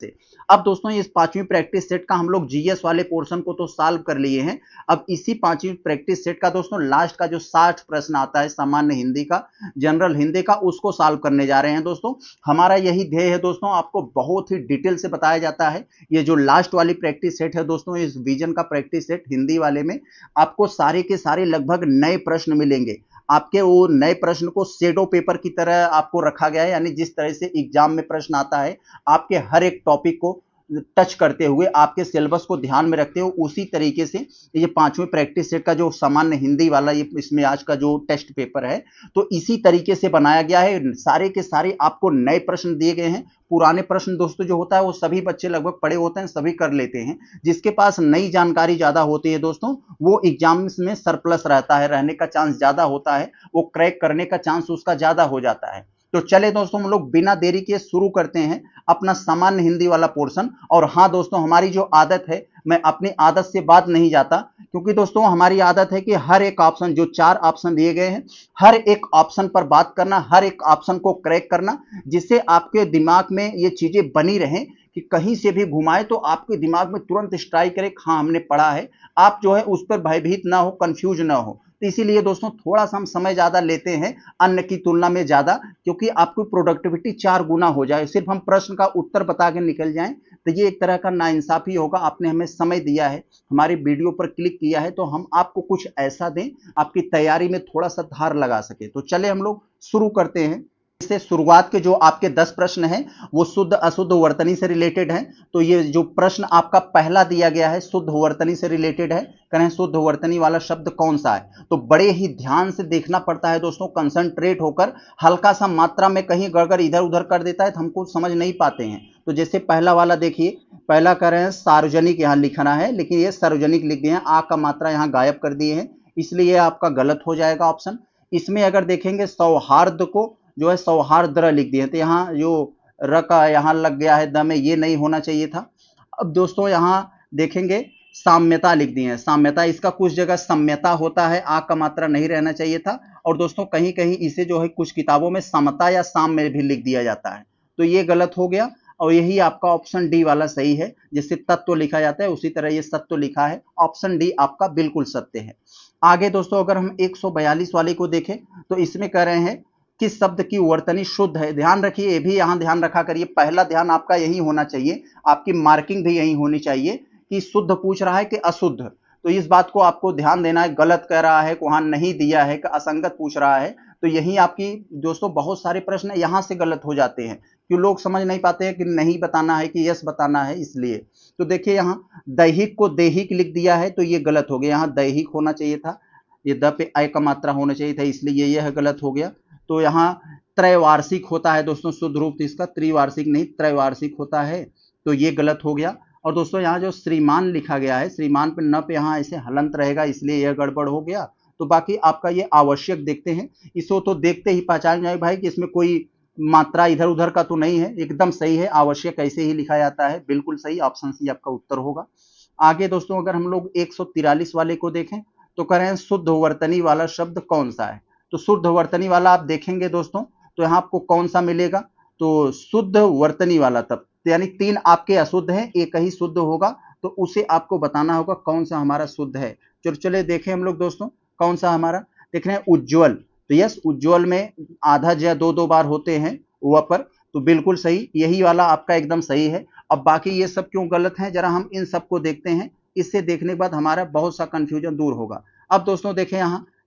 से। अब दोस्तों इस पांचवी प्रैक्टिस सेट का हम लोग जीएस वाले पोर्शन को तो सॉल्व कर लिए हैं। अब इसी पांचवी प्रैक्टिस सेट का दोस्तों लास्ट का जो 60 प्रश्न आता है सामान्य हिंदी का, जनरल हिंदी का, उसको सॉल्व करने जा रहे हैं दोस्तों। हमारा यही ध्येय है दोस्तों, आपको बहुत ही डिटेल से बताया जाता है। ये जो लास्ट वाली प्रैक्टिस सेट है दोस्तों, इस विजन का प्रैक्टिस सेट हिंदी वाले में आपको सारे के सारे लगभग नए प्रश्न मिलेंगे। आपके वो नए प्रश्न को शेडो पेपर की तरह आपको रखा गया है, यानी जिस तरह से एग्जाम में प्रश्न आता है आपके हर एक टॉपिक को टच करते हुए, आपके सिलेबस को ध्यान में रखते हुए, उसी तरीके से ये पांचवें प्रैक्टिस सेट का जो सामान्य हिंदी वाला ये इसमें आज का जो टेस्ट पेपर है, तो इसी तरीके से बनाया गया है। सारे के सारे आपको नए प्रश्न दिए गए हैं। पुराने प्रश्न दोस्तों जो होता है वो सभी बच्चे लगभग पढ़े होते हैं, सभी कर लेते हैं। जिसके पास नई जानकारी ज्यादा होती है दोस्तों, वो एग्जाम्स में सरप्लस रहता है, रहने का चांस ज्यादा होता है, वो क्रैक करने का चांस उसका ज्यादा हो जाता है। तो चले दोस्तों हम लोग बिना देरी के शुरू करते हैं अपना सामान्य हिंदी वाला पोर्शन। और हाँ दोस्तों, हमारी जो आदत है, मैं अपनी आदत से बात नहीं जाता, क्योंकि दोस्तों हमारी आदत है कि हर एक ऑप्शन, जो 4 ऑप्शन दिए गए हैं, हर एक ऑप्शन पर बात करना, हर एक ऑप्शन को क्रैक करना, जिससे आपके दिमाग में ये चीजें बनी रहें कि कहीं से भी घुमाए तो आपके दिमाग में तुरंत स्ट्राइक करे, हाँ हमने पढ़ा है। आप जो है उस पर भयभीत ना हो, कंफ्यूज ना हो। तो इसीलिए दोस्तों थोड़ा सा हम समय ज्यादा लेते हैं अन्य की तुलना में ज्यादा, क्योंकि आपकी प्रोडक्टिविटी 4 गुना हो जाए। सिर्फ हम प्रश्न का उत्तर बता के निकल जाएं तो ये एक तरह का नाइंसाफी होगा। आपने हमें समय दिया है, हमारी वीडियो पर क्लिक किया है, तो हम आपको कुछ ऐसा दें आपकी तैयारी में थोड़ा सा धार लगा सके। तो चले हम लोग शुरू करते हैं। इससे शुरुआत के जो आपके 10 प्रश्न हैं वो शुद्ध अशुद्ध वर्तनी से रिलेटेड हैं। तो ये जो प्रश्न आपका पहला दिया गया है शुद्ध वर्तनी से रिलेटेड है। कहें शुद्ध वर्तनी वाला शब्द कौन सा है, तो बड़े ही ध्यान से देखना पड़ता है दोस्तों, कंसंट्रेट होकर। हल्का सा मात्रा में कहीं गड़गड़ इधर उधर कर देता है तो हमको समझ नहीं पाते हैं। तो जैसे पहला वाला देखिए, पहला कह रहे हैं सार्वजनिक, यहां लिखना है लेकिन ये सार्वजनिक लिख दिए हैं, आ का मात्रा यहां गायब कर दिए हैं, इसलिए आपका गलत हो जाएगा ऑप्शन। इसमें अगर देखेंगे सौहार्द को जो है सौहार्द लिख दिए, तो यहाँ जो र का यहाँ लग गया है द में, ये नहीं होना चाहिए था। अब दोस्तों यहाँ देखेंगे साम्यता लिख दिए हैं, साम्यता, इसका कुछ जगह सम्यता होता है, आ का मात्रा नहीं रहना चाहिए था। और दोस्तों कहीं कहीं इसे जो है कुछ किताबों में समता या साम में भी लिख दिया जाता है, तो ये गलत हो गया। और यही आपका ऑप्शन डी वाला सही है, जिससे तत्व लिखा जाता है उसी तरह ये सत्व लिखा है। ऑप्शन डी आपका बिल्कुल सत्य है। आगे दोस्तों अगर हम 142 वाले को देखें तो इसमें कह रहे हैं किस शब्द की वर्तनी शुद्ध है। ध्यान रखिए, ये भी यहां ध्यान रखा करिए, पहला ध्यान आपका यही होना चाहिए, आपकी मार्किंग भी यही होनी चाहिए कि शुद्ध पूछ रहा है कि अशुद्ध। तो इस बात को आपको ध्यान देना है, गलत कह रहा है, वहां नहीं दिया है, कि असंगत पूछ रहा है, तो यही आपकी दोस्तों बहुत सारे प्रश्न यहां से गलत हो जाते हैं, क्यों लोग समझ नहीं पाते हैं कि नहीं बताना है कि यस बताना है, इसलिए। तो देखिए यहाँ दैहिक को देहिक लिख दिया है, तो ये गलत हो गया, यहाँ दैहिक होना चाहिए था, ये द पे अय का मात्रा होना चाहिए था, इसलिए यह गलत हो गया। तो यहाँ त्रैवार्षिक होता है दोस्तों शुद्ध रूप, तो इसका त्रिवार्षिक नहीं त्रैवार्षिक होता है, तो ये गलत हो गया। और दोस्तों यहाँ जो श्रीमान लिखा गया है, श्रीमान पे न पे यहाँ ऐसे हलंत रहेगा, इसलिए यह गड़बड़ हो गया। तो बाकी आपका ये आवश्यक देखते हैं, इसको तो देखते ही पहचान जाए भाई कि इसमें कोई मात्रा इधर उधर का तो नहीं है, एकदम सही है, आवश्यक ऐसे ही लिखा जाता है, बिल्कुल सही, ऑप्शन सी आपका उत्तर होगा। आगे दोस्तों अगर हम लोग 143 वाले को देखें तो कह रहे हैं शुद्ध वर्तनी वाला शब्द कौन सा है। तो शुद्ध वर्तनी वाला आप देखेंगे दोस्तों तो यहाँ आपको कौन सा मिलेगा, तो शुद्ध वर्तनी वाला, तब यानी 3 आपके अशुद्ध हैं, एक ही शुद्ध होगा, तो उसे आपको बताना होगा कौन सा हमारा शुद्ध है। चलिए देखें हम लोग दोस्तों कौन सा हमारा, देख रहे हैं उज्ज्वल, तो यस उज्ज्वल में आधा ज 2 बार होते हैं व पर, तो बिल्कुल सही, यही वाला आपका एकदम सही है। अब बाकी ये सब क्यों गलत है, जरा हम इन सबको देखते हैं, इससे देखने के बाद हमारा बहुत सा कंफ्यूजन दूर होगा। अब दोस्तों देखें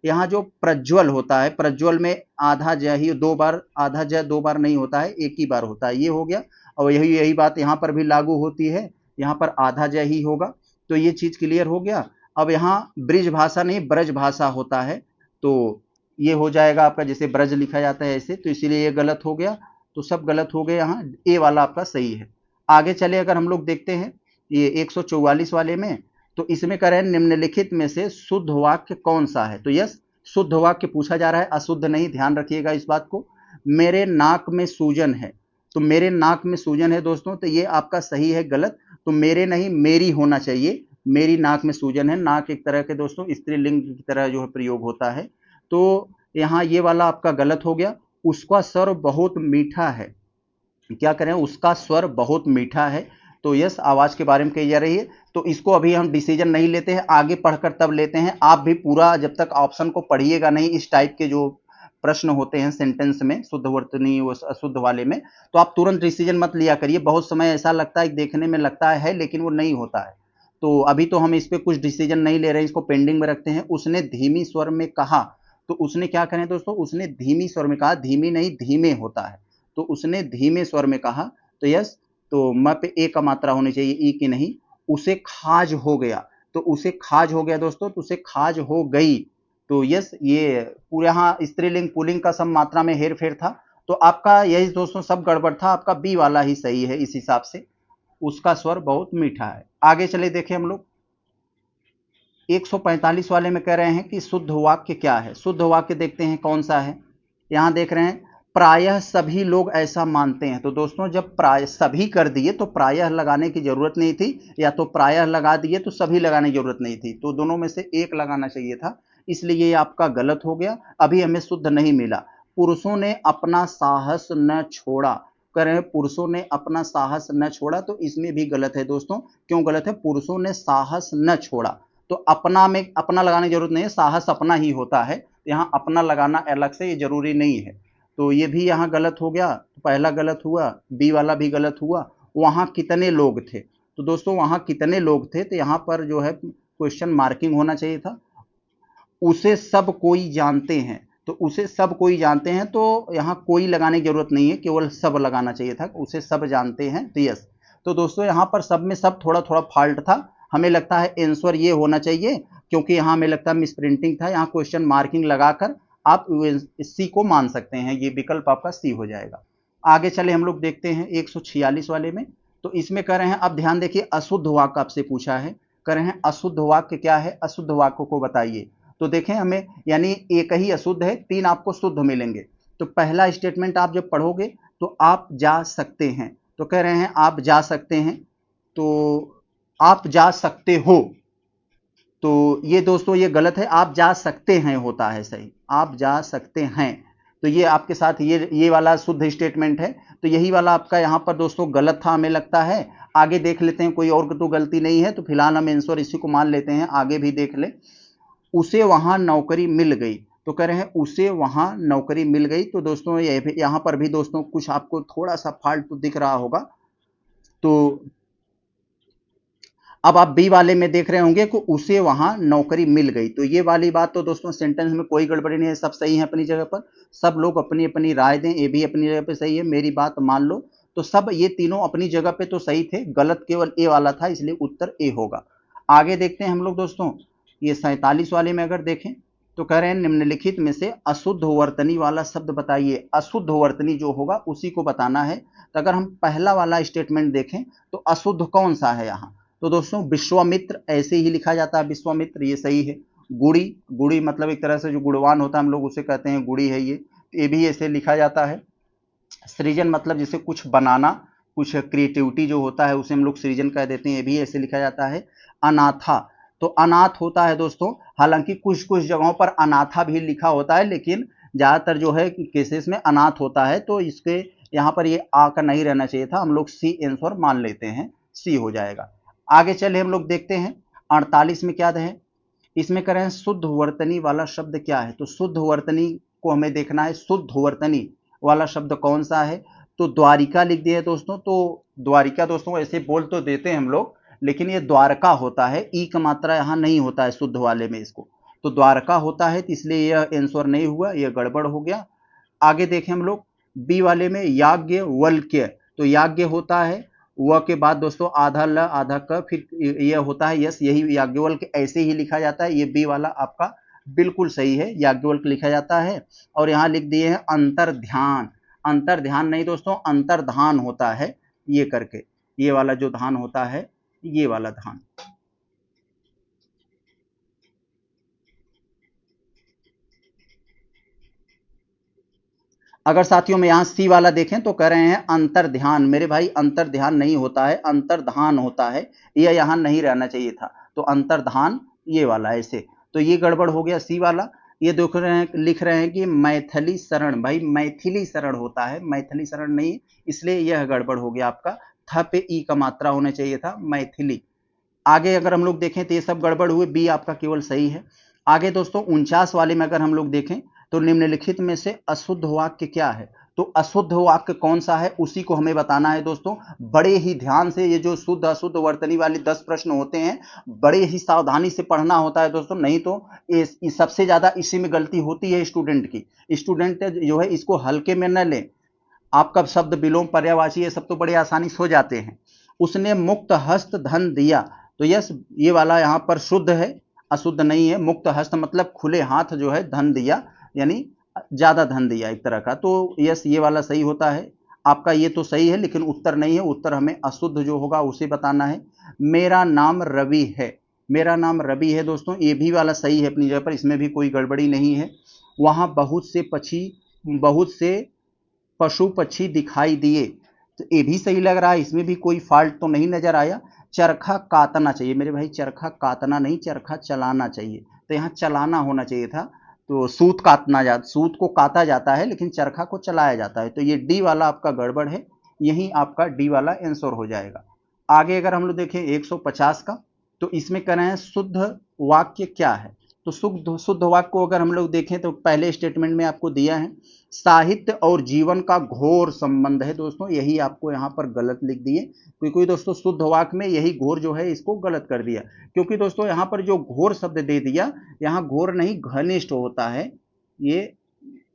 यहाँ जो प्रज्वल होता है, प्रज्वल में आधा ज ही 2 बार, आधा ज 2 बार नहीं होता है, एक ही बार होता है, ये हो गया। और यही बात यहाँ पर भी लागू होती है, यहाँ पर आधा ज ही होगा, तो ये चीज क्लियर हो गया। अब यहाँ ब्रिज भाषा नहीं ब्रज भाषा होता है, तो ये हो जाएगा आपका, जैसे ब्रज लिखा जाता है ऐसे, तो इसीलिए ये गलत हो गया। तो सब गलत हो गए, यहाँ ए वाला आपका सही है। आगे चले अगर हम लोग देखते हैं ये 144 वाले में, तो इसमें कह रहे हैं निम्नलिखित में से शुद्ध वाक्य कौन सा है। तो यस शुद्ध वाक्य पूछा जा रहा है, अशुद्ध नहीं, ध्यान रखिएगा इस बात को। मेरे नाक में सूजन है, तो मेरे नाक में सूजन है दोस्तों, तो ये आपका सही है, गलत। तो मेरे नहीं मेरी होना चाहिए, मेरी नाक में सूजन है, नाक एक तरह के दोस्तों स्त्रीलिंग की तरह जो है प्रयोग होता है, तो यहाँ ये वाला आपका गलत हो गया। उसका स्वर बहुत मीठा है, क्या करें, उसका स्वर बहुत मीठा है। तो यस, आवाज के बारे में कही जा रही है। तो इसको अभी हम डिसीजन नहीं लेते हैं, आगे पढ़कर तब लेते हैं। आप भी पूरा जब तक ऑप्शन को पढ़िएगा नहीं, इस टाइप के जो प्रश्न होते हैं सेंटेंस में, शुद्ध वर्तनी व अशुद्ध वाले में, तो आप तुरंत डिसीजन मत लिया करिए। बहुत समय ऐसा लगता है, देखने में लगता है लेकिन वो नहीं होता है। तो अभी तो हम इस पे कुछ डिसीजन नहीं ले रहे हैं, इसको पेंडिंग में रखते हैं। उसने धीमी स्वर में कहा, तो उसने क्या करें दोस्तों, उसने धीमी स्वर में कहा, धीमी नहीं धीमे होता है। तो उसने धीमे स्वर में कहा, तो यस, तो म पे ए का मात्रा होनी चाहिए, ई की नहीं। उसे खाज हो गया, तो उसे खाज हो गया दोस्तों, तो उसे खाज हो गई। तो यस, ये पूरे यहाँ स्त्रीलिंग पुल्लिंग का सब मात्रा में हेर फेर था। तो आपका यही दोस्तों सब गड़बड़ था, आपका बी वाला ही सही है इस हिसाब से। उसका स्वर बहुत मीठा है। आगे चले देखें हम लोग, 145 वाले में कह रहे हैं कि शुद्ध वाक्य क्या है। शुद्ध वाक्य देखते हैं कौन सा है। यहां देख रहे हैं, प्रायः सभी लोग ऐसा मानते हैं। तो दोस्तों जब प्राय सभी कर दिए तो प्रायः लगाने की जरूरत नहीं थी, या तो प्रायः लगा दिए तो सभी लगाने की जरूरत नहीं थी। तो दोनों में से एक लगाना चाहिए था, इसलिए ये आपका गलत हो गया। अभी हमें शुद्ध नहीं मिला। पुरुषों ने अपना साहस न छोड़ा, कह रहे हैं पुरुषों ने अपना साहस न छोड़ा, तो इसमें भी गलत है दोस्तों। क्यों गलत है, पुरुषों ने साहस न छोड़ा, तो अपना में अपना लगाने की जरूरत नहीं है, साहस अपना ही होता है। यहाँ अपना लगाना अलग से, ये जरूरी नहीं है। तो ये भी यहाँ गलत हो गया, तो पहला गलत हुआ, बी वाला भी गलत हुआ। वहाँ कितने लोग थे, तो दोस्तों वहाँ कितने लोग थे, तो यहाँ पर जो है क्वेश्चन मार्किंग होना चाहिए था। उसे सब कोई जानते हैं, तो उसे सब कोई जानते हैं, तो यहाँ कोई लगाने की जरूरत नहीं है, केवल सब लगाना चाहिए था। उसे सब जानते हैं, तो यस। तो दोस्तों यहाँ पर सब में सब थोड़ा थोड़ा फॉल्ट था। हमें लगता है आंसर ये होना चाहिए, क्योंकि यहाँ हमें लगता है मिस प्रिंटिंग था। यहाँ क्वेश्चन मार्किंग लगाकर आप सी को मान सकते हैं, ये विकल्प आपका सी हो जाएगा। आगे चले हम लोग देखते हैं 146 वाले में। तो इसमें कह रहे हैं, अब ध्यान देखिए, अशुद्ध वाक्य आपसे पूछा है। कह रहे हैं अशुद्ध वाक्य क्या है, अशुद्ध वाक्य को बताइए। तो देखें हमें, यानी एक ही अशुद्ध है, 3 आपको शुद्ध मिलेंगे। तो पहला स्टेटमेंट आप जब पढ़ोगे तो आप जा सकते हैं, तो कह रहे हैं आप जा सकते हैं, तो आप जा सकते हो। तो ये दोस्तों ये गलत है, आप जा सकते हैं होता है सही, आप जा सकते हैं। तो ये आपके साथ ये वाला शुद्ध स्टेटमेंट है। तो यही वाला आपका यहाँ पर दोस्तों गलत था हमें लगता है। आगे देख लेते हैं, कोई और तो गलती नहीं है, तो फिलहाल हम आंसर इसी को मान लेते हैं। आगे भी देख ले, उसे वहां नौकरी मिल गई, तो कह रहे हैं उसे वहां नौकरी मिल गई। तो दोस्तों यहां पर भी दोस्तों कुछ आपको थोड़ा सा फॉल्ट तो दिख रहा होगा। तो अब आप बी वाले में देख रहे होंगे कि उसे वहां नौकरी मिल गई। तो ये वाली बात तो दोस्तों सेंटेंस में कोई गड़बड़ी नहीं है, सब सही है अपनी जगह पर। सब लोग अपनी अपनी राय दें, ये भी अपनी जगह पे सही है, मेरी बात मान लो। तो सब ये तीनों अपनी जगह पे तो सही थे, गलत केवल ए वाला था, इसलिए उत्तर ए होगा। आगे देखते हैं हम लोग दोस्तों, ये 47 वाले में अगर देखें तो कह रहे हैं निम्नलिखित में से अशुद्ध वर्तनी वाला शब्द बताइए। अशुद्ध वर्तनी जो होगा उसी को बताना है। तो अगर हम पहला वाला स्टेटमेंट देखें तो अशुद्ध कौन सा है यहाँ, तो दोस्तों विश्वामित्र ऐसे ही लिखा जाता है, विश्वामित्र ये सही है। गुड़ी, गुड़ी मतलब एक तरह से जो गुणवान होता है हम लोग उसे कहते हैं गुड़ी है, ये भी ऐसे लिखा जाता है। सृजन मतलब जैसे कुछ बनाना, कुछ क्रिएटिविटी जो होता है उसे हम लोग सृजन कह देते हैं, ये भी ऐसे लिखा जाता है। अनाथा, तो अनाथ होता है दोस्तों, हालांकि कुछ कुछ जगहों पर अनाथा भी लिखा होता है, लेकिन ज्यादातर जो है केसेस में अनाथ होता है। तो इसके यहाँ पर ये आ का नहीं रहना चाहिए था, हम लोग सी आंसर मान लेते हैं, सी हो जाएगा। आगे चले हम लोग देखते हैं 48 में क्या है। इसमें करें शुद्ध वर्तनी वाला शब्द क्या है, तो शुद्ध वर्तनी को हमें देखना है, शुद्ध वर्तनी वाला शब्द कौन सा है। तो द्वारिका लिख दिया दोस्तों। तो द्वारिका दोस्तों ऐसे बोल तो देते हैं हम लोग, लेकिन ये द्वारका होता है, ई का मात्रा यहाँ नहीं होता है शुद्ध वाले में इसको, तो द्वारका होता है, तो इसलिए यह आंसर नहीं हुआ, यह गड़बड़ हो गया। आगे देखें हम लोग बी वाले में याज्ञवल्क्य, तो याज्ञ होता है, व के बाद दोस्तों आधा ल आधा क, फिर यह होता है यस, यही याज्ञवल्क्य ऐसे ही लिखा जाता है। ये बी वाला आपका बिल्कुल सही है, याज्ञवल्क्य लिखा जाता है। और यहाँ लिख दिए हैं अंतर ध्यान, अंतर ध्यान नहीं दोस्तों, अंतर्धान होता है ये करके, ये वाला जो धान होता है, ये वाला धान। अगर साथियों में यहाँ सी वाला देखें तो कह रहे हैं अंतर ध्यान, मेरे भाई अंतर ध्यान नहीं होता है, अंतर्धान होता है, यह यहाँ नहीं रहना चाहिए था। तो अंतर्धान ये वाला ऐसे, तो ये गड़बड़ हो गया सी वाला। ये देख रहे हैं, लिख रहे हैं कि मैथिली शरण, भाई मैथिली शरण होता है, मैथिली शरण नहीं, इसलिए यह गड़बड़ हो गया आपका। थ पे ई का मात्रा होना चाहिए था, मैथिली। आगे अगर हम लोग देखें तो ये सब गड़बड़ हुए, बी आपका केवल सही है। आगे दोस्तों 49 वाले में अगर हम लोग देखें तो निम्नलिखित में से अशुद्ध वाक्य क्या है, तो अशुद्ध वाक्य कौन सा है उसी को हमें बताना है दोस्तों। बड़े ही ध्यान से ये जो शुद्ध अशुद्ध वर्तनी वाले 10 प्रश्न होते हैं, बड़े ही सावधानी से पढ़ना होता है दोस्तों, नहीं तो सबसे ज्यादा इसी में गलती होती है स्टूडेंट की। स्टूडेंट जो है इसको हल्के में न ले। आपका शब्द विलोम पर्यायवाची ये सब तो बड़े आसानी से हो जाते हैं। उसने मुक्त हस्त धन दिया, तो यस ये वाला यहाँ पर शुद्ध है, अशुद्ध नहीं है। मुक्त हस्त मतलब खुले हाथ जो है धन दिया, यानी ज्यादा धन दिया एक तरह का, तो यस ये वाला सही होता है। आपका ये तो सही है लेकिन उत्तर नहीं है, उत्तर हमें अशुद्ध जो होगा उसे बताना है। मेरा नाम रवि है, मेरा नाम रवि है दोस्तों, ये भी वाला सही है अपनी जगह पर, इसमें भी कोई गड़बड़ी नहीं है। वहां बहुत से पशु पक्षी दिखाई दिए, तो ये भी सही लग रहा है, इसमें भी कोई फॉल्ट तो नहीं नजर आया। चरखा काटना चाहिए मेरे भाई, चरखा काटना नहीं, चरखा चलाना चाहिए, तो यहाँ चलाना होना चाहिए था। तो सूत को काटा जाता है लेकिन चरखा को चलाया जाता है, तो ये डी वाला आपका गड़बड़ है, यही आपका डी वाला आंसर हो जाएगा। आगे अगर हम लोग देखें 150 का, तो इसमें कह रहे हैं शुद्ध वाक्य क्या है, तो शुद्ध वाक्य को अगर हम लोग देखें तो पहले स्टेटमेंट में आपको दिया है साहित्य और जीवन का घोर संबंध है दोस्तों, यही आपको यहाँ पर गलत लिख दिए, क्योंकि दोस्तों शुद्ध वाक्य में यही घोर जो है इसको गलत कर दिया, क्योंकि दोस्तों यहाँ पर जो घोर शब्द दे दिया, यहाँ घोर नहीं घनिष्ठ होता है, ये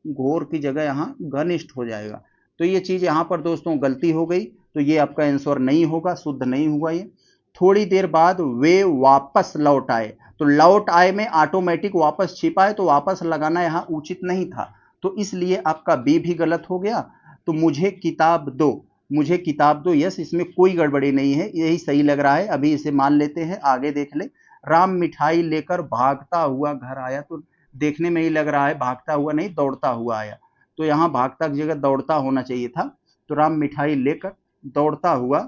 घोर की जगह यहाँ घनिष्ठ हो जाएगा, तो ये चीज यहाँ पर दोस्तों गलती हो गई, तो ये आपका आंसर नहीं होगा, शुद्ध नहीं हुआ ये। थोड़ी देर बाद वे वापस लौट आए, तो लौट आए में ऑटोमेटिक वापस छिपा है, तो वापस लगाना यहाँ उचित नहीं था, तो इसलिए आपका बी भी गलत हो गया। तो मुझे किताब दो, मुझे किताब दो, यस इसमें कोई गड़बड़ी नहीं है, यही सही लग रहा है, अभी इसे मान लेते हैं, आगे देख ले। राम मिठाई लेकर भागता हुआ घर आया, तो देखने में ही लग रहा है भागता हुआ नहीं दौड़ता हुआ आया, तो यहाँ भागता की जगह दौड़ता होना चाहिए था, तो राम मिठाई लेकर दौड़ता हुआ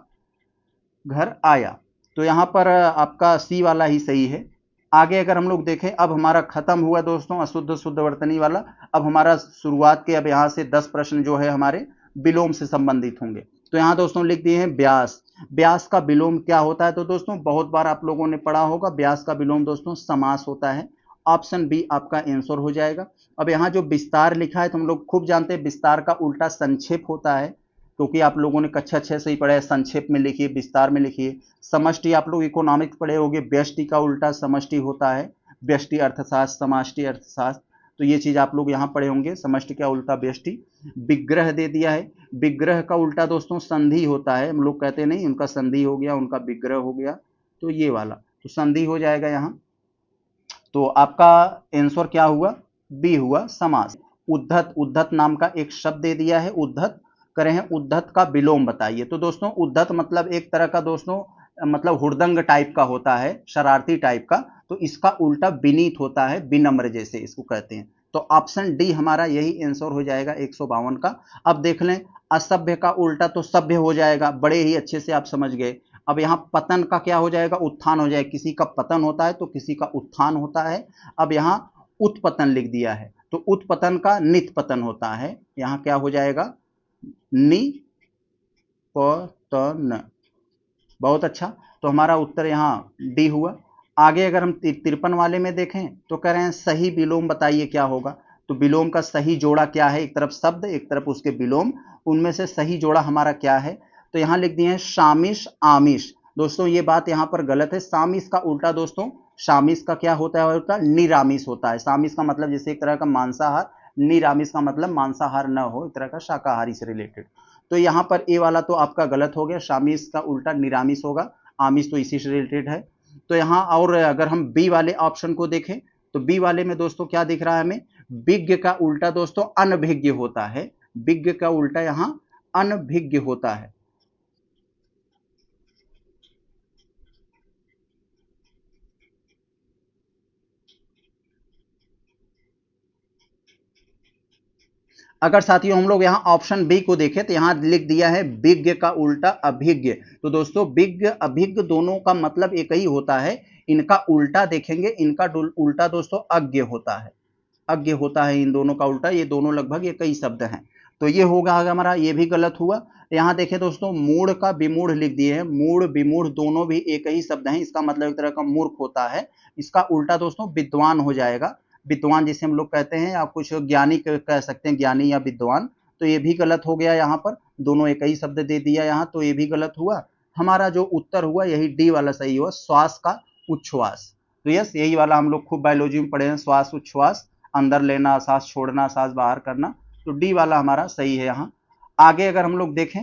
घर आया, तो यहाँ पर आपका सी वाला ही सही है। आगे अगर हम लोग देखें, अब हमारा खत्म हुआ दोस्तों अशुद्ध शुद्ध वर्तनी वाला, अब हमारा शुरुआत के अब यहाँ से 10 प्रश्न जो है हमारे विलोम से संबंधित होंगे, तो यहाँ दोस्तों लिख दिए हैं व्यास। व्यास का विलोम क्या होता है, तो दोस्तों बहुत बार आप लोगों ने पढ़ा होगा, व्यास का विलोम दोस्तों समास होता है, ऑप्शन बी आपका आंसर हो जाएगा। अब यहाँ जो विस्तार लिखा है तो हम लोग खूब जानते हैं, विस्तार का उल्टा संक्षेप होता है, क्योंकि आप लोगों ने कक्षा 6 से ही पढ़ा है, संक्षेप में लिखिए, विस्तार में लिखिए। समष्टि आप लोग इकोनॉमिक्स पढ़े होंगे, व्यष्टि का उल्टा समष्टि होता है, व्यष्टि अर्थशास्त्र समष्टि अर्थशास्त्र, तो ये चीज आप लोग यहाँ पढ़े होंगे, समष्टि का उल्टा व्यष्टि। विग्रह दे दिया है, विग्रह का उल्टा दोस्तों संधि होता है, हम लोग कहते नहीं उनका संधि हो गया, उनका विग्रह हो गया, तो ये वाला तो संधि हो जाएगा यहाँ। तो आपका आंसर क्या हुआ, बी हुआ समास। उद्धत, उद्धत नाम का एक शब्द दे दिया है, उद्धत करें हैं, उद्धत का विलोम बताइए, तो दोस्तों उद्धत मतलब एक तरह का दोस्तों मतलब हुड़दंग टाइप का होता है, शरारती टाइप का, तो इसका उल्टा विनीत होता है, विनम्र जैसे इसको कहते हैं, तो ऑप्शन डी हमारा यही आंसर हो जाएगा 152 का। अब देख लें, असभ्य का उल्टा तो सभ्य हो जाएगा, बड़े ही अच्छे से आप समझ गए। अब यहाँ पतन का क्या हो जाएगा, उत्थान हो जाएगा, किसी का पतन होता है तो किसी का उत्थान होता है। अब यहाँ उत्पतन लिख दिया है, तो उत्पतन का नित पतन होता है, यहाँ क्या हो जाएगा, निपतन। बहुत अच्छा, तो हमारा उत्तर यहाँ डी हुआ। आगे अगर हम 53 वाले में देखें तो कह रहे हैं सही विलोम बताइए क्या होगा, तो विलोम का सही जोड़ा क्या है, एक तरफ शब्द एक तरफ उसके विलोम, उनमें से सही जोड़ा हमारा क्या है, तो यहाँ लिख दिए हैं शामिश आमिष। दोस्तों ये बात यहाँ पर गलत है, सामिश का उल्टा दोस्तों, शामिश का क्या होता है, निरामिष होता है। सामिश का मतलब जैसे एक तरह का मांसाहार, निरामिष का मतलब मांसाहार न हो, एक तरह का शाकाहारी से रिलेटेड, तो यहाँ पर ए वाला तो आपका गलत हो गया, शामिश का उल्टा निरामिष होगा, आमिष तो इसी से रिलेटेड है। तो यहाँ और अगर हम बी वाले ऑप्शन को देखें तो बी वाले में दोस्तों क्या दिख रहा है हमें, विज्ञ का उल्टा दोस्तों अनभिज्ञ होता है, विज्ञ का उल्टा यहाँ अनभिज्ञ होता है। अगर साथियों हम लोग यहाँ ऑप्शन बी को देखें तो यहाँ लिख दिया है विज्ञ का उल्टा अभिज्ञ, तो दोस्तों विज्ञ अभिज्ञ दोनों का मतलब एक ही होता है, इनका उल्टा देखेंगे, इनका उल्टा दोस्तों अज्ञ होता है, अज्ञ होता है इन दोनों का उल्टा, ये दोनों लगभग एक ही शब्द हैं। तो ये होगा हमारा, ये भी गलत हुआ। यहाँ देखें दोस्तों, मूढ़ का विमूढ़ लिख दिए हैं, मूढ़ विमूढ़ दोनों भी एक ही शब्द हैं, इसका मतलब एक तरह का मूर्ख होता है। इसका उल्टा दोस्तों विद्वान हो जाएगा, विद्वान जिसे हम लोग कहते हैं, या कुछ ज्ञानी कह सकते हैं, ज्ञानी या विद्वान। तो ये भी गलत हो गया, यहाँ पर दोनों एक ही शब्द दे दिया यहाँ, तो ये भी गलत हुआ। हमारा जो उत्तर हुआ यही डी वाला सही हुआ, श्वास का उच्छ्वास। तो यस, यही वाला हम लोग खूब बायोलॉजी में पढ़े हैं, श्वास उच्छ्वास, अंदर लेना, सांस छोड़ना, सांस बाहर करना। तो डी वाला हमारा सही है यहाँ। आगे अगर हम लोग देखें,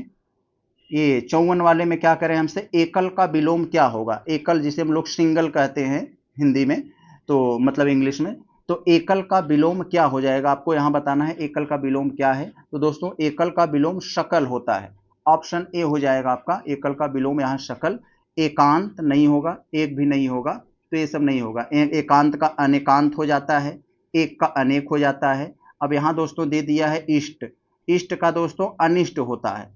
ये 54 वाले में क्या करें हमसे, एकल का विलोम क्या होगा। एकल जिसे हम लोग सिंगल कहते हैं हिंदी में, तो मतलब इंग्लिश में, तो एकल का विलोम क्या हो जाएगा, आपको यहाँ बताना है एकल का विलोम क्या है। तो दोस्तों एकल का विलोम शकल होता है, ऑप्शन ए हो जाएगा आपका, एकल का विलोम यहाँ शकल। एकांत नहीं होगा, एक भी नहीं होगा, तो ये सब नहीं होगा। एकांत का अनेकांत हो जाता है, एक का अनेक हो जाता है। अब यहाँ दोस्तों दे दिया है इष्ट, इष्ट का दोस्तों अनिष्ट होता है,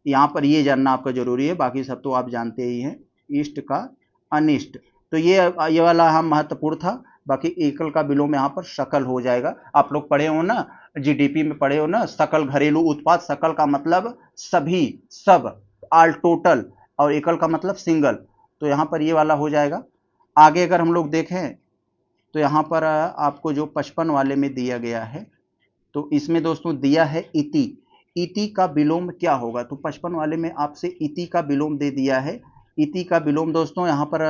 यहाँ पर ये जानना आपका जरूरी है, बाकी सब तो आप जानते ही हैं, इष्ट का अनिष्ट। तो ये वाला हम महत्वपूर्ण था। बाकी एकल का विलोम यहाँ पर सकल हो जाएगा। आप लोग पढ़े हो ना, जीडीपी में पढ़े हो ना, सकल घरेलू उत्पाद, सकल का मतलब सभी, सब, ऑल टोटल, और एकल का मतलब सिंगल। तो यहाँ पर ये वाला हो जाएगा। आगे अगर हम लोग देखें तो यहाँ पर आपको जो 55 वाले में दिया गया है, तो इसमें दोस्तों दिया है इति, इति का विलोम क्या होगा। तो 55 वाले में आपसे इति का विलोम दे दिया है। इति का विलोम दोस्तों यहाँ पर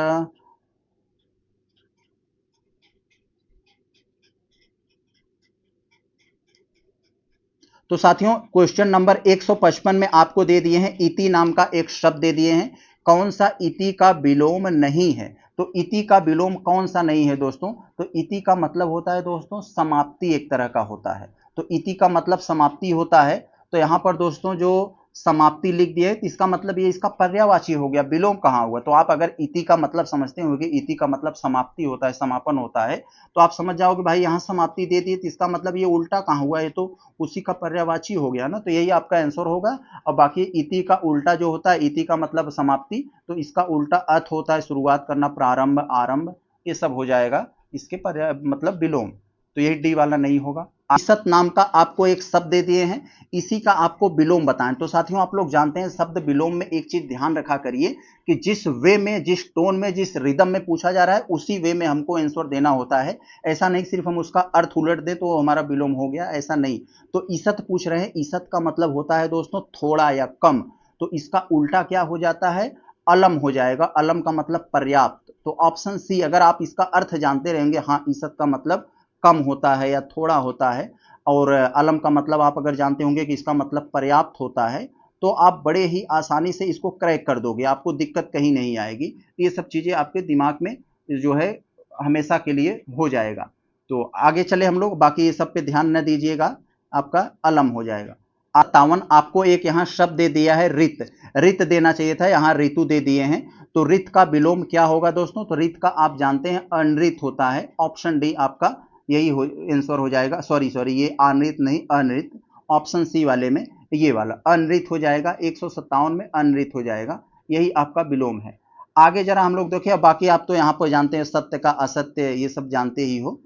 तो साथियों क्वेश्चन नंबर 155 में आपको दे दिए हैं, इति नाम का एक शब्द दे दिए हैं, कौन सा इति का विलोम नहीं है। तो इति का विलोम कौन सा नहीं है दोस्तों, तो इति का मतलब होता है दोस्तों समाप्ति, एक तरह का होता है। तो इति का मतलब समाप्ति होता है। तो यहाँ पर दोस्तों जो समाप्ति लिख दिए, तो इसका मतलब ये इसका पर्यायवाची हो गया, विलोम कहाँ हुआ। तो आप अगर इति का मतलब समझते होंगे, इति का मतलब समाप्ति होता है, समापन होता है, तो आप समझ जाओगे भाई यहाँ समाप्ति दे दी, तो इसका मतलब ये उल्टा कहाँ हुआ, ये तो उसी का पर्यायवाची हो गया ना। तो यही आपका आंसर होगा। और बाकी इति का उल्टा जो होता है, इति का मतलब समाप्ति, तो इसका उल्टा अर्थ होता है शुरुआत करना, प्रारंभ, आरंभ, ये सब हो जाएगा इसके पर्याय मतलब विलोम। तो यही डी वाला नहीं होगा। ईसत नाम का आपको एक शब्द दे दिए हैं, इसी का आपको विलोम बताएं। तो साथियों आप लोग जानते हैं शब्द विलोम में एक चीज ध्यान रखा करिए कि जिस वे में, जिस टोन में, जिस रिदम में पूछा जा रहा है, उसी वे में हमको आंसर देना होता है। ऐसा नहीं सिर्फ हम उसका अर्थ उलट दें तो हमारा विलोम हो गया, ऐसा नहीं। तो ईसत पूछ रहे हैं, ईसत का मतलब होता है दोस्तों थोड़ा या कम, तो इसका उल्टा क्या हो जाता है, अलम हो जाएगा। अलम का मतलब पर्याप्त। तो ऑप्शन सी, अगर आप इसका अर्थ जानते रहेंगे, हाँ ईसत का मतलब कम होता है या थोड़ा होता है, और अलम का मतलब आप अगर जानते होंगे कि इसका मतलब पर्याप्त होता है, तो आप बड़े ही आसानी से इसको क्रैक कर दोगे, आपको दिक्कत कहीं नहीं आएगी। ये सब चीजें आपके दिमाग में जो है हमेशा के लिए हो जाएगा। तो आगे चले हम लोग, बाकी ये सब पे ध्यान न दीजिएगा, आपका अलम हो जाएगा। 57 आपको एक यहाँ शब्द दे दिया है रित, रित देना चाहिए था, यहाँ ऋतु दे दिए हैं। तो रित का विलोम क्या होगा दोस्तों, तो रित का आप जानते हैं अनृत होता है। ऑप्शन डी आपका यही आंसर हो जाएगा। सॉरी ये अनृत नहीं, अनृत। ऑप्शन सी वाले में ये वाला अनृत हो जाएगा, 157 में अनृत हो जाएगा, यही आपका विलोम है। आगे जरा हम लोग देखें, बाकी आप तो यहाँ पर जानते हैं सत्य का असत्य, ये सब जानते ही हो।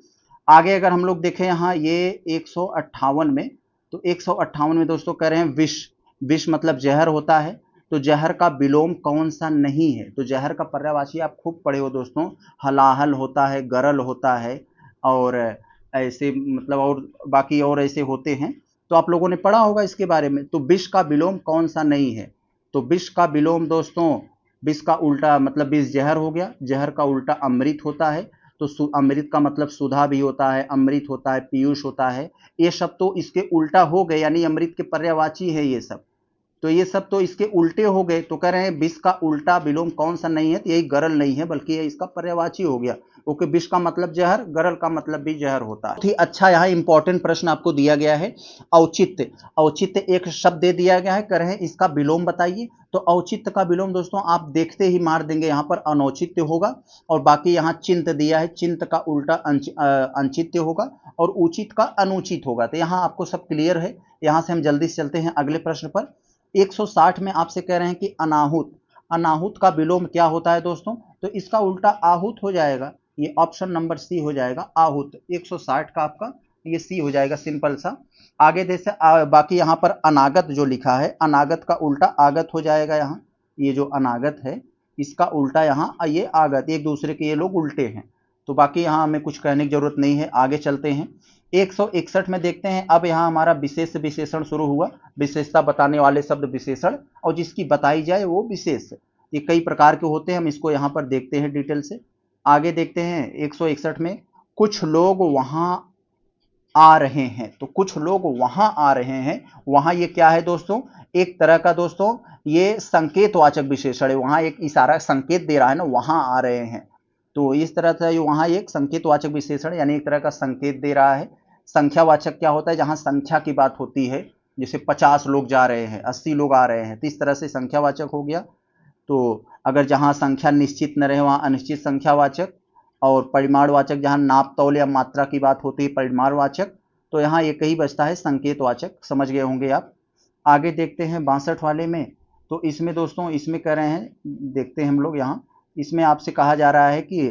आगे अगर हम लोग देखें यहाँ ये 158 में, तो 158 में दोस्तों कह रहे हैं विष, विष मतलब जहर होता है। तो जहर का विलोम कौन सा नहीं है, तो जहर का पर्यायवाची आप खूब पढ़े हो दोस्तों, हलाहल होता है, गरल होता है, और ऐसे मतलब और बाकी और ऐसे होते हैं, तो आप लोगों ने पढ़ा होगा इसके बारे में। तो विष का विलोम कौन सा नहीं है, तो विष का विलोम दोस्तों, विष का उल्टा मतलब विष जहर हो गया, जहर का उल्टा अमृत होता है। तो अमृत का मतलब सुधा भी होता है, अमृत होता है, पीयूष होता है, ये सब तो इसके उल्टा हो गए, यानी अमृत के पर्यायवाची है ये सब। तो ये सब तो इसके उल्टे हो गए। तो कह रहे हैं विष का उल्टा विलोम कौन सा नहीं है, तो यही गरल नहीं है, बल्कि ये इसका पर्यायवाची हो गया, क्योंकि विष का मतलब जहर, गरल का मतलब भी जहर होता है। बहुत ही अच्छा यहाँ इंपॉर्टेंट प्रश्न आपको दिया गया है, औचित्य। औचित्य एक शब्द दे दिया गया है, कह रहे हैं इसका विलोम बताइए। तो औचित्य का विलोम दोस्तों आप देखते ही मार देंगे, यहाँ पर अनौचित्य होगा, और बाकी यहाँ चिंत दिया है, चिंत का उल्टा अंचित्य होगा, और उचित का अनुचित होगा। तो यहाँ आपको सब क्लियर है। यहाँ से हम जल्दी से चलते हैं अगले प्रश्न पर। 160 में आपसे कह रहे हैं कि अनाहुत, अनाहुत का विलोम क्या होता है दोस्तों, तो इसका उल्टा आहूत हो जाएगा, ये ऑप्शन नंबर सी हो जाएगा, आहूत। 160 का आपका ये सी हो जाएगा, सिंपल सा। आगे जैसे बाकी यहाँ पर अनागत जो लिखा है, अनागत का उल्टा आगत हो जाएगा। यहाँ ये जो अनागत है इसका उल्टा यहाँ ये आगत, एक दूसरे के ये लोग उल्टे हैं। तो बाकी यहाँ हमें कुछ कहने की जरूरत नहीं है, आगे चलते हैं। 161 में देखते हैं, अब यहाँ हमारा विशेष विशेषण शुरू हुआ, विशेषता बताने वाले शब्द विशेषण, और जिसकी बताई जाए वो विशेष। ये कई प्रकार के होते हैं, हम इसको यहाँ पर देखते हैं डिटेल से। आगे देखते हैं 161 में, कुछ लोग वहां आ रहे हैं। तो कुछ लोग वहां आ रहे हैं, वहां ये क्या है दोस्तों, एक तरह का दोस्तों ये संकेतवाचक विशेषण है। वहां एक इशारा संकेत दे रहा है ना, वहां आ रहे हैं, तो इस तरह से वहां एक संकेतवाचक विशेषण यानी एक तरह का संकेत दे रहा है। संख्यावाचक क्या होता है, जहां संख्या की बात होती है, जैसे 50 लोग जा रहे हैं, 80 लोग आ रहे हैं, तो इस तरह से संख्यावाचक हो गया। तो अगर जहां संख्या निश्चित न रहे वहां अनिश्चित संख्यावाचक, और परिमाणवाचक जहां नाप तौल या मात्रा की बात होती है परिमाणवाचक। तो यहाँ एक ही बचता है संकेतवाचक, समझ गए होंगे आप। आगे देखते हैं 62 वाले में, तो इसमें दोस्तों इसमें कह रहे हैं, देखते हैं हम लोग यहाँ, इसमें आपसे कहा जा रहा है कि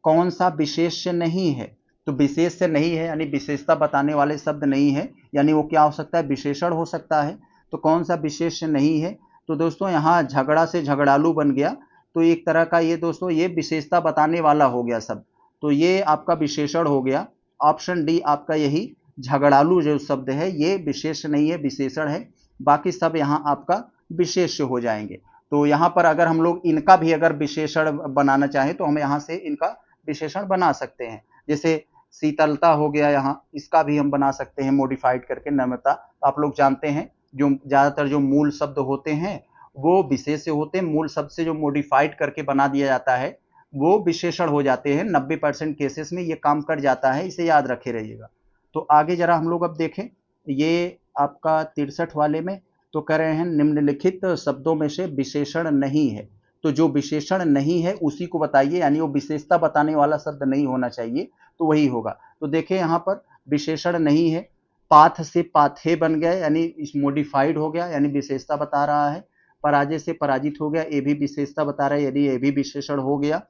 कौन सा विशेष्य नहीं है। तो विशेष से नहीं है यानी विशेषता बताने वाले शब्द नहीं है, यानी वो क्या हो सकता है, विशेषण हो सकता है। तो कौन सा विशेष्य नहीं है, तो दोस्तों यहाँ झगड़ा से झगड़ालू बन गया, तो एक तरह का ये दोस्तों ये विशेषता बताने वाला हो गया शब्द, तो ये आपका विशेषण हो गया। ऑप्शन डी आपका यही झगड़ालू जो शब्द है ये विशेष नहीं है, विशेषण है। बाकी सब यहाँ आपका विशेष्य हो जाएंगे। तो यहाँ पर अगर हम लोग इनका भी अगर विशेषण बनाना चाहें तो हम यहाँ से इनका विशेषण बना सकते हैं। जैसे शीतलता हो गया, यहाँ इसका भी हम बना सकते हैं मॉडिफाइड करके। नम्रता, आप लोग जानते हैं जो ज्यादातर जो मूल शब्द होते हैं वो विशेष्य होते हैं, मूल शब्द से जो मॉडिफाइड करके बना दिया जाता है वो विशेषण हो जाते हैं। 90% केसेस में ये काम कर जाता है, इसे याद रखे रहिएगा। तो आगे जरा हम लोग अब देखें, ये आपका 63 वाले में तो कह रहे हैं निम्नलिखित शब्दों में से विशेषण नहीं है। तो जो विशेषण नहीं है उसी को बताइए, यानी वो विशेषता बताने वाला शब्द नहीं होना चाहिए, तो वही होगा। तो देखें यहाँ पर विशेषण नहीं है, पाथ से पाथे बन गया यानी इस मॉडिफाइड हो गया यानी विशेषता बता रहा है। पराजय से पराजित हो गया, ये भी विशेषता बता रहा है यदि ये भी विशेषण हो गया।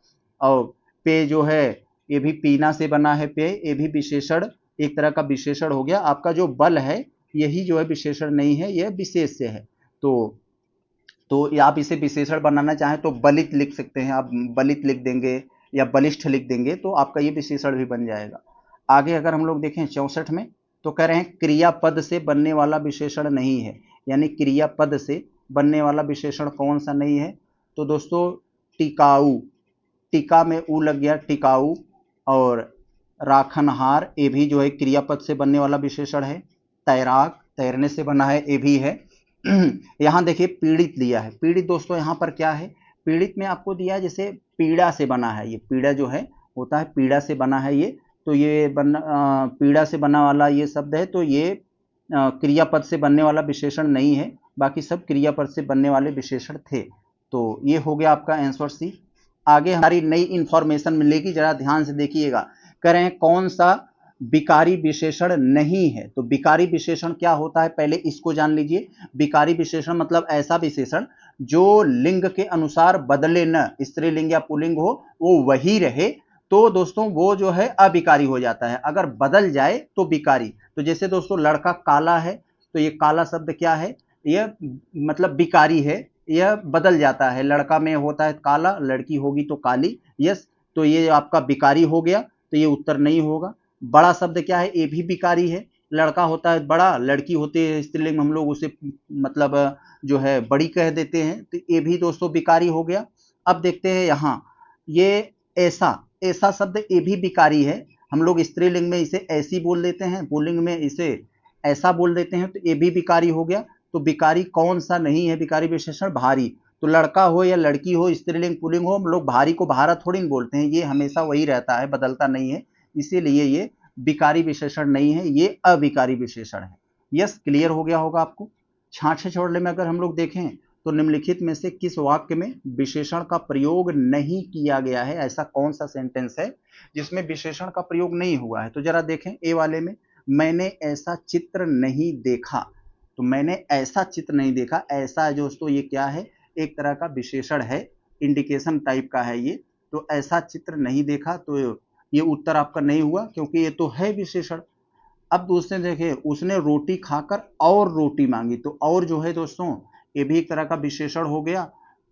और पे जो है ये भी पीना से बना है, पे ये भी विशेषण एक तरह का विशेषण हो गया। आपका जो बल है यही जो है विशेषण नहीं है, यह विशेष से है। तो आप इसे विशेषण बनाना चाहें तो बलित लिख सकते हैं, आप बलित लिख देंगे या बलिष्ठ लिख देंगे तो आपका ये विशेषण भी बन जाएगा। आगे अगर हम लोग देखें 64 में तो कह रहे हैं क्रियापद से बनने वाला विशेषण नहीं है, यानी क्रियापद से बनने वाला विशेषण कौन सा नहीं है। तो दोस्तों टिकाऊ, टिका में ऊ लग गया, टिकाऊ। और राखनहार ये भी जो है क्रियापद से बनने वाला विशेषण है। तैराक तैरने से बना है, ये भी है। यहाँ देखिए पीड़ित लिया है, पीड़ित दोस्तों यहाँ पर क्या है, पीड़ित में आपको दिया है जैसे पीड़ा से बना है, ये पीड़ा जो है होता है पीड़ा से बना है ये, तो ये पीड़ा से बना वाला ये शब्द है, तो ये क्रियापद से बनने वाला विशेषण नहीं है, बाकी सब क्रियापद से बनने वाले विशेषण थे। तो ये हो गया आपका आंसर सी। आगे हमारी नई इंफॉर्मेशन मिलेगी, जरा ध्यान से देखिएगा। कह रहे हैं कौन सा विकारी विशेषण नहीं है। तो विकारी विशेषण क्या होता है पहले इसको जान लीजिए। विकारी विशेषण मतलब ऐसा विशेषण जो लिंग के अनुसार बदले न, स्त्रीलिंग या पुल्लिंग हो वो वही रहे, तो दोस्तों वो जो है अविकारी हो जाता है। अगर बदल जाए तो विकारी। तो जैसे दोस्तों लड़का काला है, तो ये काला शब्द क्या है, यह मतलब विकारी है, यह बदल जाता है। लड़का में होता है काला, लड़की होगी तो काली, यस, तो ये आपका विकारी हो गया, तो ये उत्तर नहीं होगा। बड़ा शब्द क्या है, ये भी विकारी है। लड़का होता है बड़ा, लड़की होती है स्त्रीलिंग, हम लोग उसे मतलब जो है बड़ी कह देते हैं, तो ये भी दोस्तों विकारी हो गया। अब देखते हैं यहाँ ये ऐसा, ऐसा शब्द ये भी विकारी है। हम लोग स्त्रीलिंग में इसे ऐसी बोल देते हैं, पुल्लिंग में इसे ऐसा बोल देते हैं, तो ये भी विकारी हो गया। तो विकारी कौन सा नहीं है विकारी विशेषण, भारी। तो लड़का हो या लड़की हो, स्त्रीलिंग पुल्लिंग हो, हम लोग भारी को भारा थोड़ी न बोलते हैं, ये हमेशा वही रहता है, बदलता नहीं है, इसीलिए ये विकारी विशेषण नहीं है, ये अविकारी विशेषण है। यस, क्लियर हो गया होगा आपको। 66 छोड़ने में अगर हम लोग देखें तो निम्नलिखित में से किस वाक्य में विशेषण का प्रयोग नहीं किया गया है, ऐसा कौन सा सेंटेंस है जिसमें विशेषण का प्रयोग नहीं हुआ है। तो जरा देखें ए वाले में, मैंने ऐसा चित्र नहीं देखा। तो मैंने ऐसा चित्र नहीं देखा, ऐसा है दोस्तों ये क्या है, एक तरह का विशेषण है, इंडिकेशन टाइप का है ये। तो ऐसा चित्र नहीं देखा, तो ये उत्तर आपका नहीं हुआ क्योंकि ये तो है विशेषण। अब दूसरे देखिए, उसने रोटी खाकर और रोटी मांगी, तो और जो है दोस्तों ये भी एक तरह का विशेषण हो गया,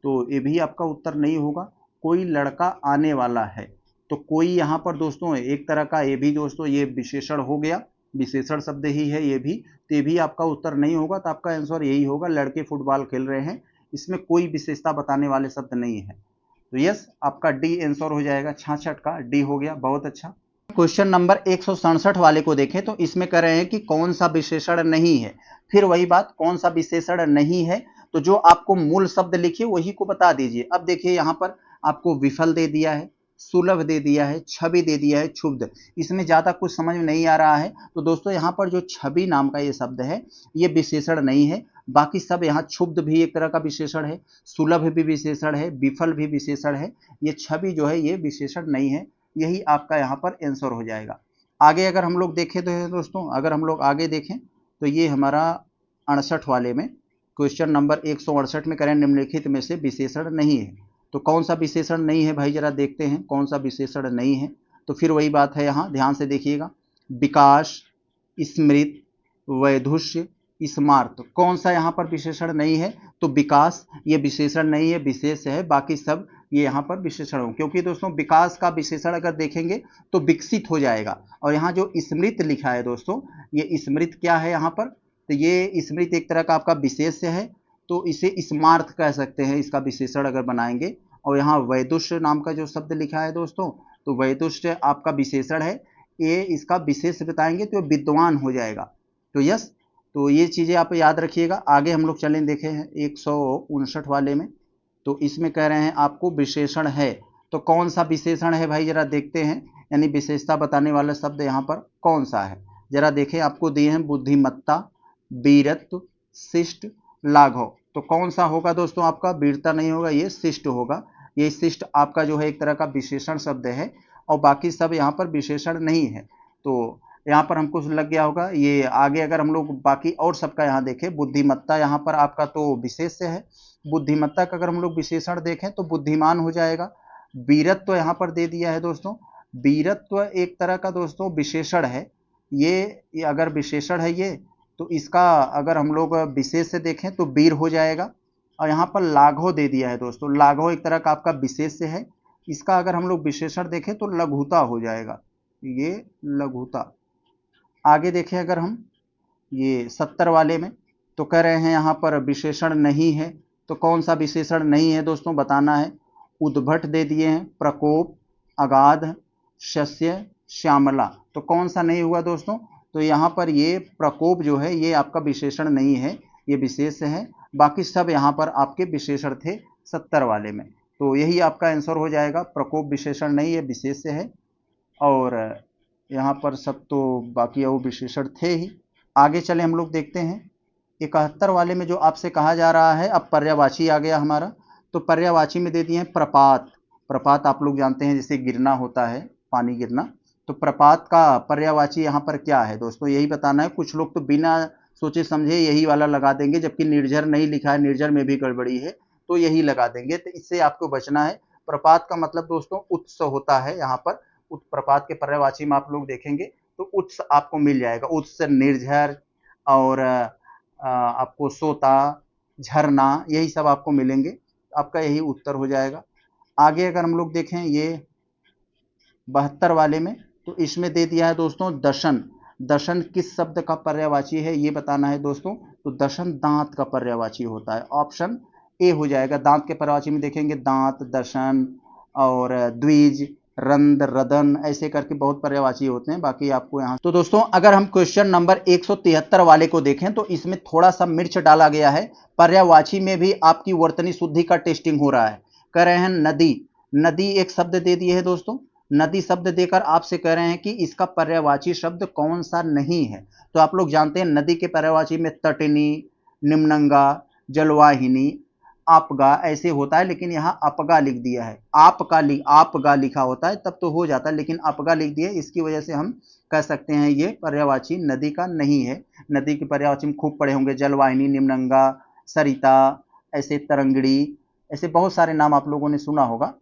तो ये भी आपका उत्तर नहीं होगा। कोई लड़का आने वाला है, तो कोई यहाँ पर दोस्तों एक तरह का ये भी दोस्तों ये विशेषण हो गया, विशेषण शब्द ही है ये भी, तो ये भी आपका उत्तर नहीं होगा। तो आपका आंसर यही होगा, लड़के फुटबॉल खेल रहे हैं, इसमें कोई विशेषता बताने वाले शब्द नहीं है। तो यस, आपका डी आंसर हो जाएगा, 66 का डी हो गया, बहुत अच्छा। क्वेश्चन नंबर 167 वाले को देखें तो इसमें कह रहे हैं कि कौन सा विशेषण नहीं है। फिर वही बात, कौन सा विशेषण नहीं है, तो जो आपको मूल शब्द लिखिए वही को बता दीजिए। अब देखिए यहाँ पर आपको विफल दे दिया है, सुलभ दे दिया है, छवि दे दिया है, क्षुब्ध, इसमें ज्यादा कुछ समझ में नहीं आ रहा है। तो दोस्तों यहाँ पर जो छवि नाम का ये शब्द है ये विशेषण नहीं है, बाकी सब यहाँ क्षुब्ध भी एक तरह का विशेषण है, सुलभ भी विशेषण है, विफल भी विशेषण है, ये छवि जो है ये विशेषण नहीं है। यही आपका यहाँ पर आंसर हो जाएगा। आगे अगर हम लोग देखें तो दोस्तों, अगर हम लोग आगे देखें तो ये हमारा 68 वाले में क्वेश्चन नंबर 168 में करें निम्नलिखित में से विशेषण नहीं है। तो कौन सा विशेषण नहीं है भाई, जरा देखते हैं कौन सा विशेषण नहीं है। तो फिर वही बात है, यहाँ ध्यान से देखिएगा, विकास, स्मृत, वैधुष्य, स्मार्त, कौन सा यहाँ पर विशेषण नहीं है। तो विकास ये विशेषण नहीं है, विशेष है, बाकी सब ये यहाँ पर विशेषण हो, क्योंकि दोस्तों विकास का विशेषण अगर देखेंगे तो विकसित हो जाएगा। और यहाँ जो स्मृत लिखा है दोस्तों, ये स्मृत क्या है यहाँ पर, तो ये स्मृत एक तरह का आपका विशेष है, तो इसे स्मार्त कह सकते हैं इसका विशेषण अगर बनाएंगे। और यहाँ वैदुष्य नाम का जो शब्द लिखा है दोस्तों, तो वैदुष्य आपका विशेषण है, ये इसका विशेष बताएंगे तो विद्वान हो जाएगा। तो यस, तो ये चीजें आप याद रखिएगा। आगे हम लोग चलें, देखे हैं 159 वाले में, तो इसमें कह रहे हैं आपको विशेषण है, तो कौन सा विशेषण है भाई जरा देखते हैं, यानी विशेषता बताने वाला शब्द यहाँ पर कौन सा है, जरा देखें। आपको दिए हैं बुद्धिमत्ता, वीरत्व, शिष्ट, लाघव, तो कौन सा होगा दोस्तों आपका, वीरता नहीं होगा, ये शिष्ट होगा। ये शिष्ट आपका जो है एक तरह का विशेषण शब्द है, और बाकी सब यहाँ पर विशेषण नहीं है। तो यहाँ पर हमको लग गया होगा। ये आगे अगर हम लोग बाकी और सबका यहाँ देखें, बुद्धिमत्ता यहाँ पर आपका तो विशेष है, बुद्धिमत्ता का अगर हम लोग विशेषण देखें तो बुद्धिमान हो जाएगा। वीरत्व यहाँ पर दे दिया है दोस्तों, वीरत्व एक तरह का दोस्तों विशेषण है, ये अगर विशेषण है ये, तो इसका अगर हम लोग विशेष से देखें तो वीर हो जाएगा। और यहाँ पर लाघव दे दिया है दोस्तों, लाघव एक तरह का आपका विशेष है, इसका अगर हम लोग विशेषण देखें तो लघुता हो जाएगा, ये लघुता। आगे देखें अगर हम ये 70 वाले में, तो कह रहे हैं यहाँ पर विशेषण नहीं है, तो कौन सा विशेषण नहीं है दोस्तों बताना है। उद्भट दे दिए हैं, प्रकोप, अगाध, शस्य, श्यामला, तो कौन सा नहीं हुआ दोस्तों, तो यहाँ पर ये प्रकोप जो है ये आपका विशेषण नहीं है, ये विशेष है, बाकी सब यहाँ पर आपके विशेषण थे 70 वाले में। तो यही आपका आंसर हो जाएगा, प्रकोप विशेषण नहीं है, विशेष है, और यहाँ पर सब तो बाकी वो विशेषण थे ही। आगे चले हम लोग देखते हैं 71 वाले में जो आपसे कहा जा रहा है, अब पर्यायवाची आ गया हमारा। तो पर्यायवाची में दे दिए हैं प्रपात, प्रपात आप लोग जानते हैं जैसे गिरना होता है, पानी गिरना, तो प्रपात का पर्यायवाची यहाँ पर क्या है दोस्तों, यही बताना है। कुछ लोग तो बिना सोचे समझे यही वाला लगा देंगे, जबकि निर्झर नहीं लिखा है, निर्झर में भी गड़बड़ी है, तो यही लगा देंगे, तो इससे आपको बचना है। प्रपात का मतलब दोस्तों उत्स होता है, यहाँ पर प्रपात के पर्यायवाची में आप लोग देखेंगे तो उत्स आपको मिल जाएगा, उत्स, निर्झर, और आपको सोता, झरना, यही सब आपको मिलेंगे, आपका यही उत्तर हो जाएगा। आगे अगर हम लोग देखें ये 72 वाले में, तो इसमें दे दिया है दोस्तों दशन, दशन किस शब्द का पर्यायवाची है ये बताना है दोस्तों। तो दशन दांत का पर्यायवाची होता है, ऑप्शन ए हो जाएगा। दांत के पर्यायवाची में देखेंगे दांत, दशन, और द्विज, रंद, रदन, ऐसे करके बहुत पर्यायवाची होते हैं, बाकी आपको यहाँ। तो दोस्तों अगर हम क्वेश्चन नंबर 173 वाले को देखें तो इसमें थोड़ा सा मिर्च डाला गया है, पर्यायवाची में भी आपकी वर्तनी शुद्धि का टेस्टिंग हो रहा है। कह रहे हैं नदी, नदी एक शब्द दे दिए है दोस्तों, नदी शब्द देकर आपसे कह रहे हैं कि इसका पर्यायवाची शब्द कौन सा नहीं है। तो आप लोग जानते हैं नदी के पर्यायवाची में तटनी, निम्नंगा, जलवाहिनी, आपगा ऐसे होता है, लेकिन यहाँ अपगा लिख दिया है, आपगा लिखा होता है तब तो हो जाता है, लेकिन अपगा लिख दिया, इसकी वजह से हम कह सकते हैं ये पर्यायवाची नदी का नहीं है। नदी के पर्यायवाची में खूब पढ़े होंगे, जलवाहिनी, निम्नंगा, सरिता, ऐसे तरंगड़ी, ऐसे बहुत सारे नाम आप लोगों ने सुना होगा।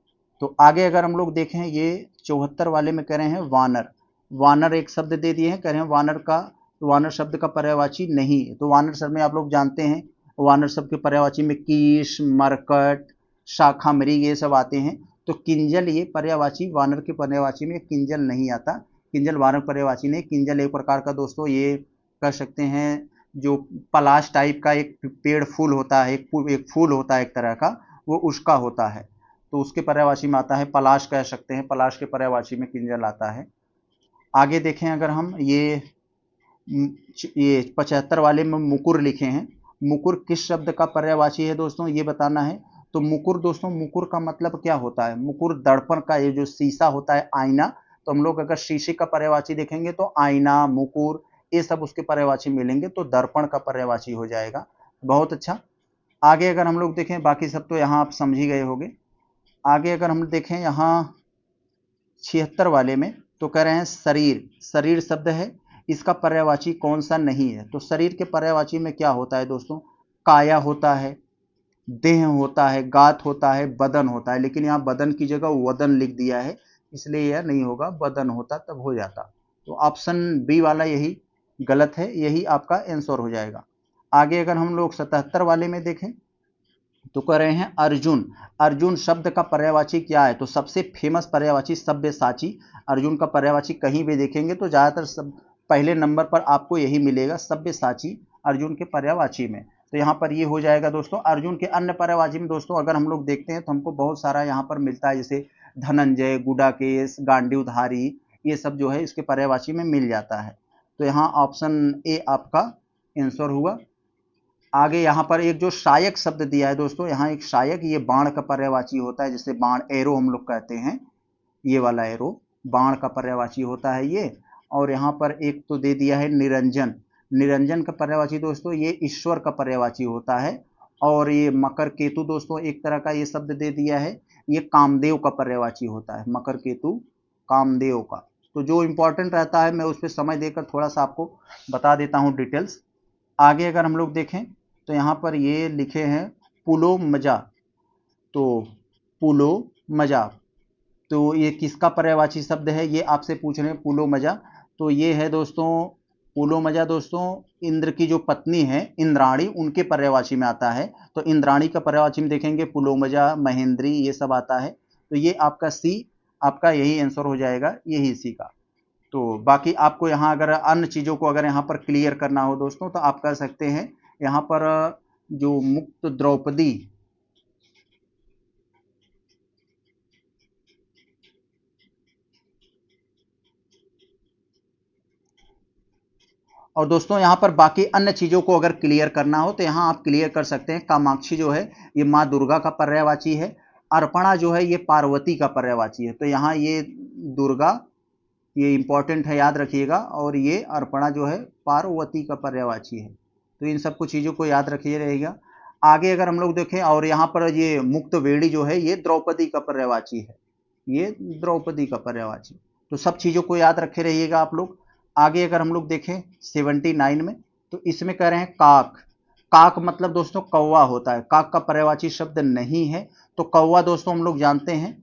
तो आगे अगर हम लोग देखें ये 74 वाले में कह रहे हैं वानर, वानर एक शब्द दे दिए हैं, कह रहे हैं वानर का, वानर शब्द का पर्यायवाची नहीं है। तो वानर शब्द में आप लोग जानते हैं, वानर शब्द के पर्यायवाची में कीश, मरकट, शाखा मृग ये सब आते हैं। तो किंजल ये पर्यायवाची, वानर के पर्यायवाची में किंजल नहीं आता। किंजल वानर पर्यायवाची नहीं। किंजल एक प्रकार का दोस्तों ये कह सकते हैं जो पलाश टाइप का एक पेड़ फूल होता है, एक फूल होता है एक तरह का, वो उसका होता है, तो उसके पर्यायवाची में आता है। पलाश कह सकते हैं, पलाश के पर्यायवाची में किंजल आता है। आगे देखें अगर हम ये 75 वाले में मुकुर लिखे हैं। मुकुर किस शब्द का पर्यायवाची है दोस्तों, ये बताना है। तो मुकुर दोस्तों, मुकुर का मतलब क्या होता है? मुकुर दर्पण का, ये जो शीशा होता है आईना, तो हम लोग अगर शीशे का पर्यायवाची देखेंगे तो आईना, मुकुर ये सब उसके पर्यायवाची मिलेंगे, तो दर्पण का पर्यायवाची हो जाएगा। बहुत अच्छा। आगे अगर हम लोग देखें, बाकी सब तो यहाँ आप समझ ही गए होंगे। आगे अगर हम देखें यहाँ 76 वाले में, तो कह रहे हैं शरीर, शरीर शब्द है, इसका पर्यायवाची कौन सा नहीं है? तो शरीर के पर्यायवाची में क्या होता है दोस्तों? काया होता है, देह होता है, गात होता है, बदन होता है। लेकिन यहाँ बदन की जगह वदन लिख दिया है, इसलिए यह नहीं होगा, बदन होता तब हो जाता। तो ऑप्शन बी वाला यही गलत है, यही आपका आंसर हो जाएगा। आगे अगर हम लोग 77 वाले में देखें, तो कह रहे हैं अर्जुन। अर्जुन शब्द का पर्यायवाची क्या है? तो सबसे फेमस पर्यायवाची सब्यसाची। अर्जुन का पर्यायवाची कहीं भी देखेंगे तो ज्यादातर सब पहले नंबर पर आपको यही मिलेगा, सब्यसाची, अर्जुन के पर्यायवाची में। तो यहाँ पर ये हो जाएगा दोस्तों। अर्जुन के अन्य पर्यायवाची में दोस्तों अगर हम लोग देखते हैं तो हमको बहुत सारा यहाँ पर मिलता है, जैसे धनंजय, गुडाकेश, गांडीवधारी, ये सब जो है इसके पर्यायवाची में मिल जाता है। तो यहाँ ऑप्शन ए आपका आंसर हुआ। आगे यहाँ पर एक जो शायक शब्द दिया है दोस्तों, यहाँ एक शायक, ये बाण का पर्यायवाची होता है, जैसे बाण, एरो हम लोग कहते हैं, ये वाला एरो बाण का पर्यायवाची होता है ये। और यहाँ पर एक तो दे दिया है निरंजन। निरंजन का पर्यायवाची दोस्तों ये ईश्वर का पर्यायवाची होता है। और ये मकर केतु दोस्तों एक तरह का ये शब्द दे दिया है, ये कामदेव का पर्यायवाची होता है, मकर केतु कामदेव का। तो जो इंपॉर्टेंट रहता है मैं उस पर समय देकर थोड़ा सा आपको बता देता हूँ डिटेल्स। आगे अगर हम लोग देखें तो यहाँ पर ये लिखे हैं पुलो मजा। तो पुलो मजा, तो ये किसका पर्यायवाची शब्द है, ये आपसे पूछ रहे हैं, पुलो मजा। तो ये है दोस्तों, पुलो मजा दोस्तों इंद्र की जो पत्नी है इंद्राणी, उनके पर्यायवाची में आता है। तो इंद्राणी का पर्यायवाची में देखेंगे पुलो मजा, महेंद्री, ये सब आता है। तो ये आपका सी, आपका यही आंसर हो जाएगा, यही सी का। तो बाकी आपको यहाँ अगर अन्य चीज़ों को अगर यहाँ पर क्लियर करना हो दोस्तों तो आप कर सकते हैं। यहाँ पर जो मुक्त द्रौपदी, और दोस्तों यहाँ पर बाकी अन्य चीज़ों को अगर क्लियर करना हो तो यहाँ आप क्लियर कर सकते हैं। कामाक्षी जो है ये माँ दुर्गा का पर्यायवाची है। अर्पणा जो है ये पार्वती का पर्यायवाची है। तो यहाँ ये दुर्गा, ये इंपॉर्टेंट है, याद रखिएगा। और ये अर्पणा जो है पार्वती का पर्यायवाची है। तो इन सबको चीज़ों को याद रखिए रहेगा। आगे अगर हम लोग देखें, और यहाँ पर ये मुक्त वेणी जो है ये द्रौपदी का पर्यायवाची है, ये द्रौपदी का पर्यायवाची। तो सब चीज़ों को याद रखे रहिएगा आप लोग। आगे अगर हम लोग देखें 79 में, तो इसमें कह रहे हैं काक। काक मतलब दोस्तों कौवा होता है, काक का पर्यायवाची शब्द नहीं है। तो कौवा दोस्तों हम लोग जानते हैं,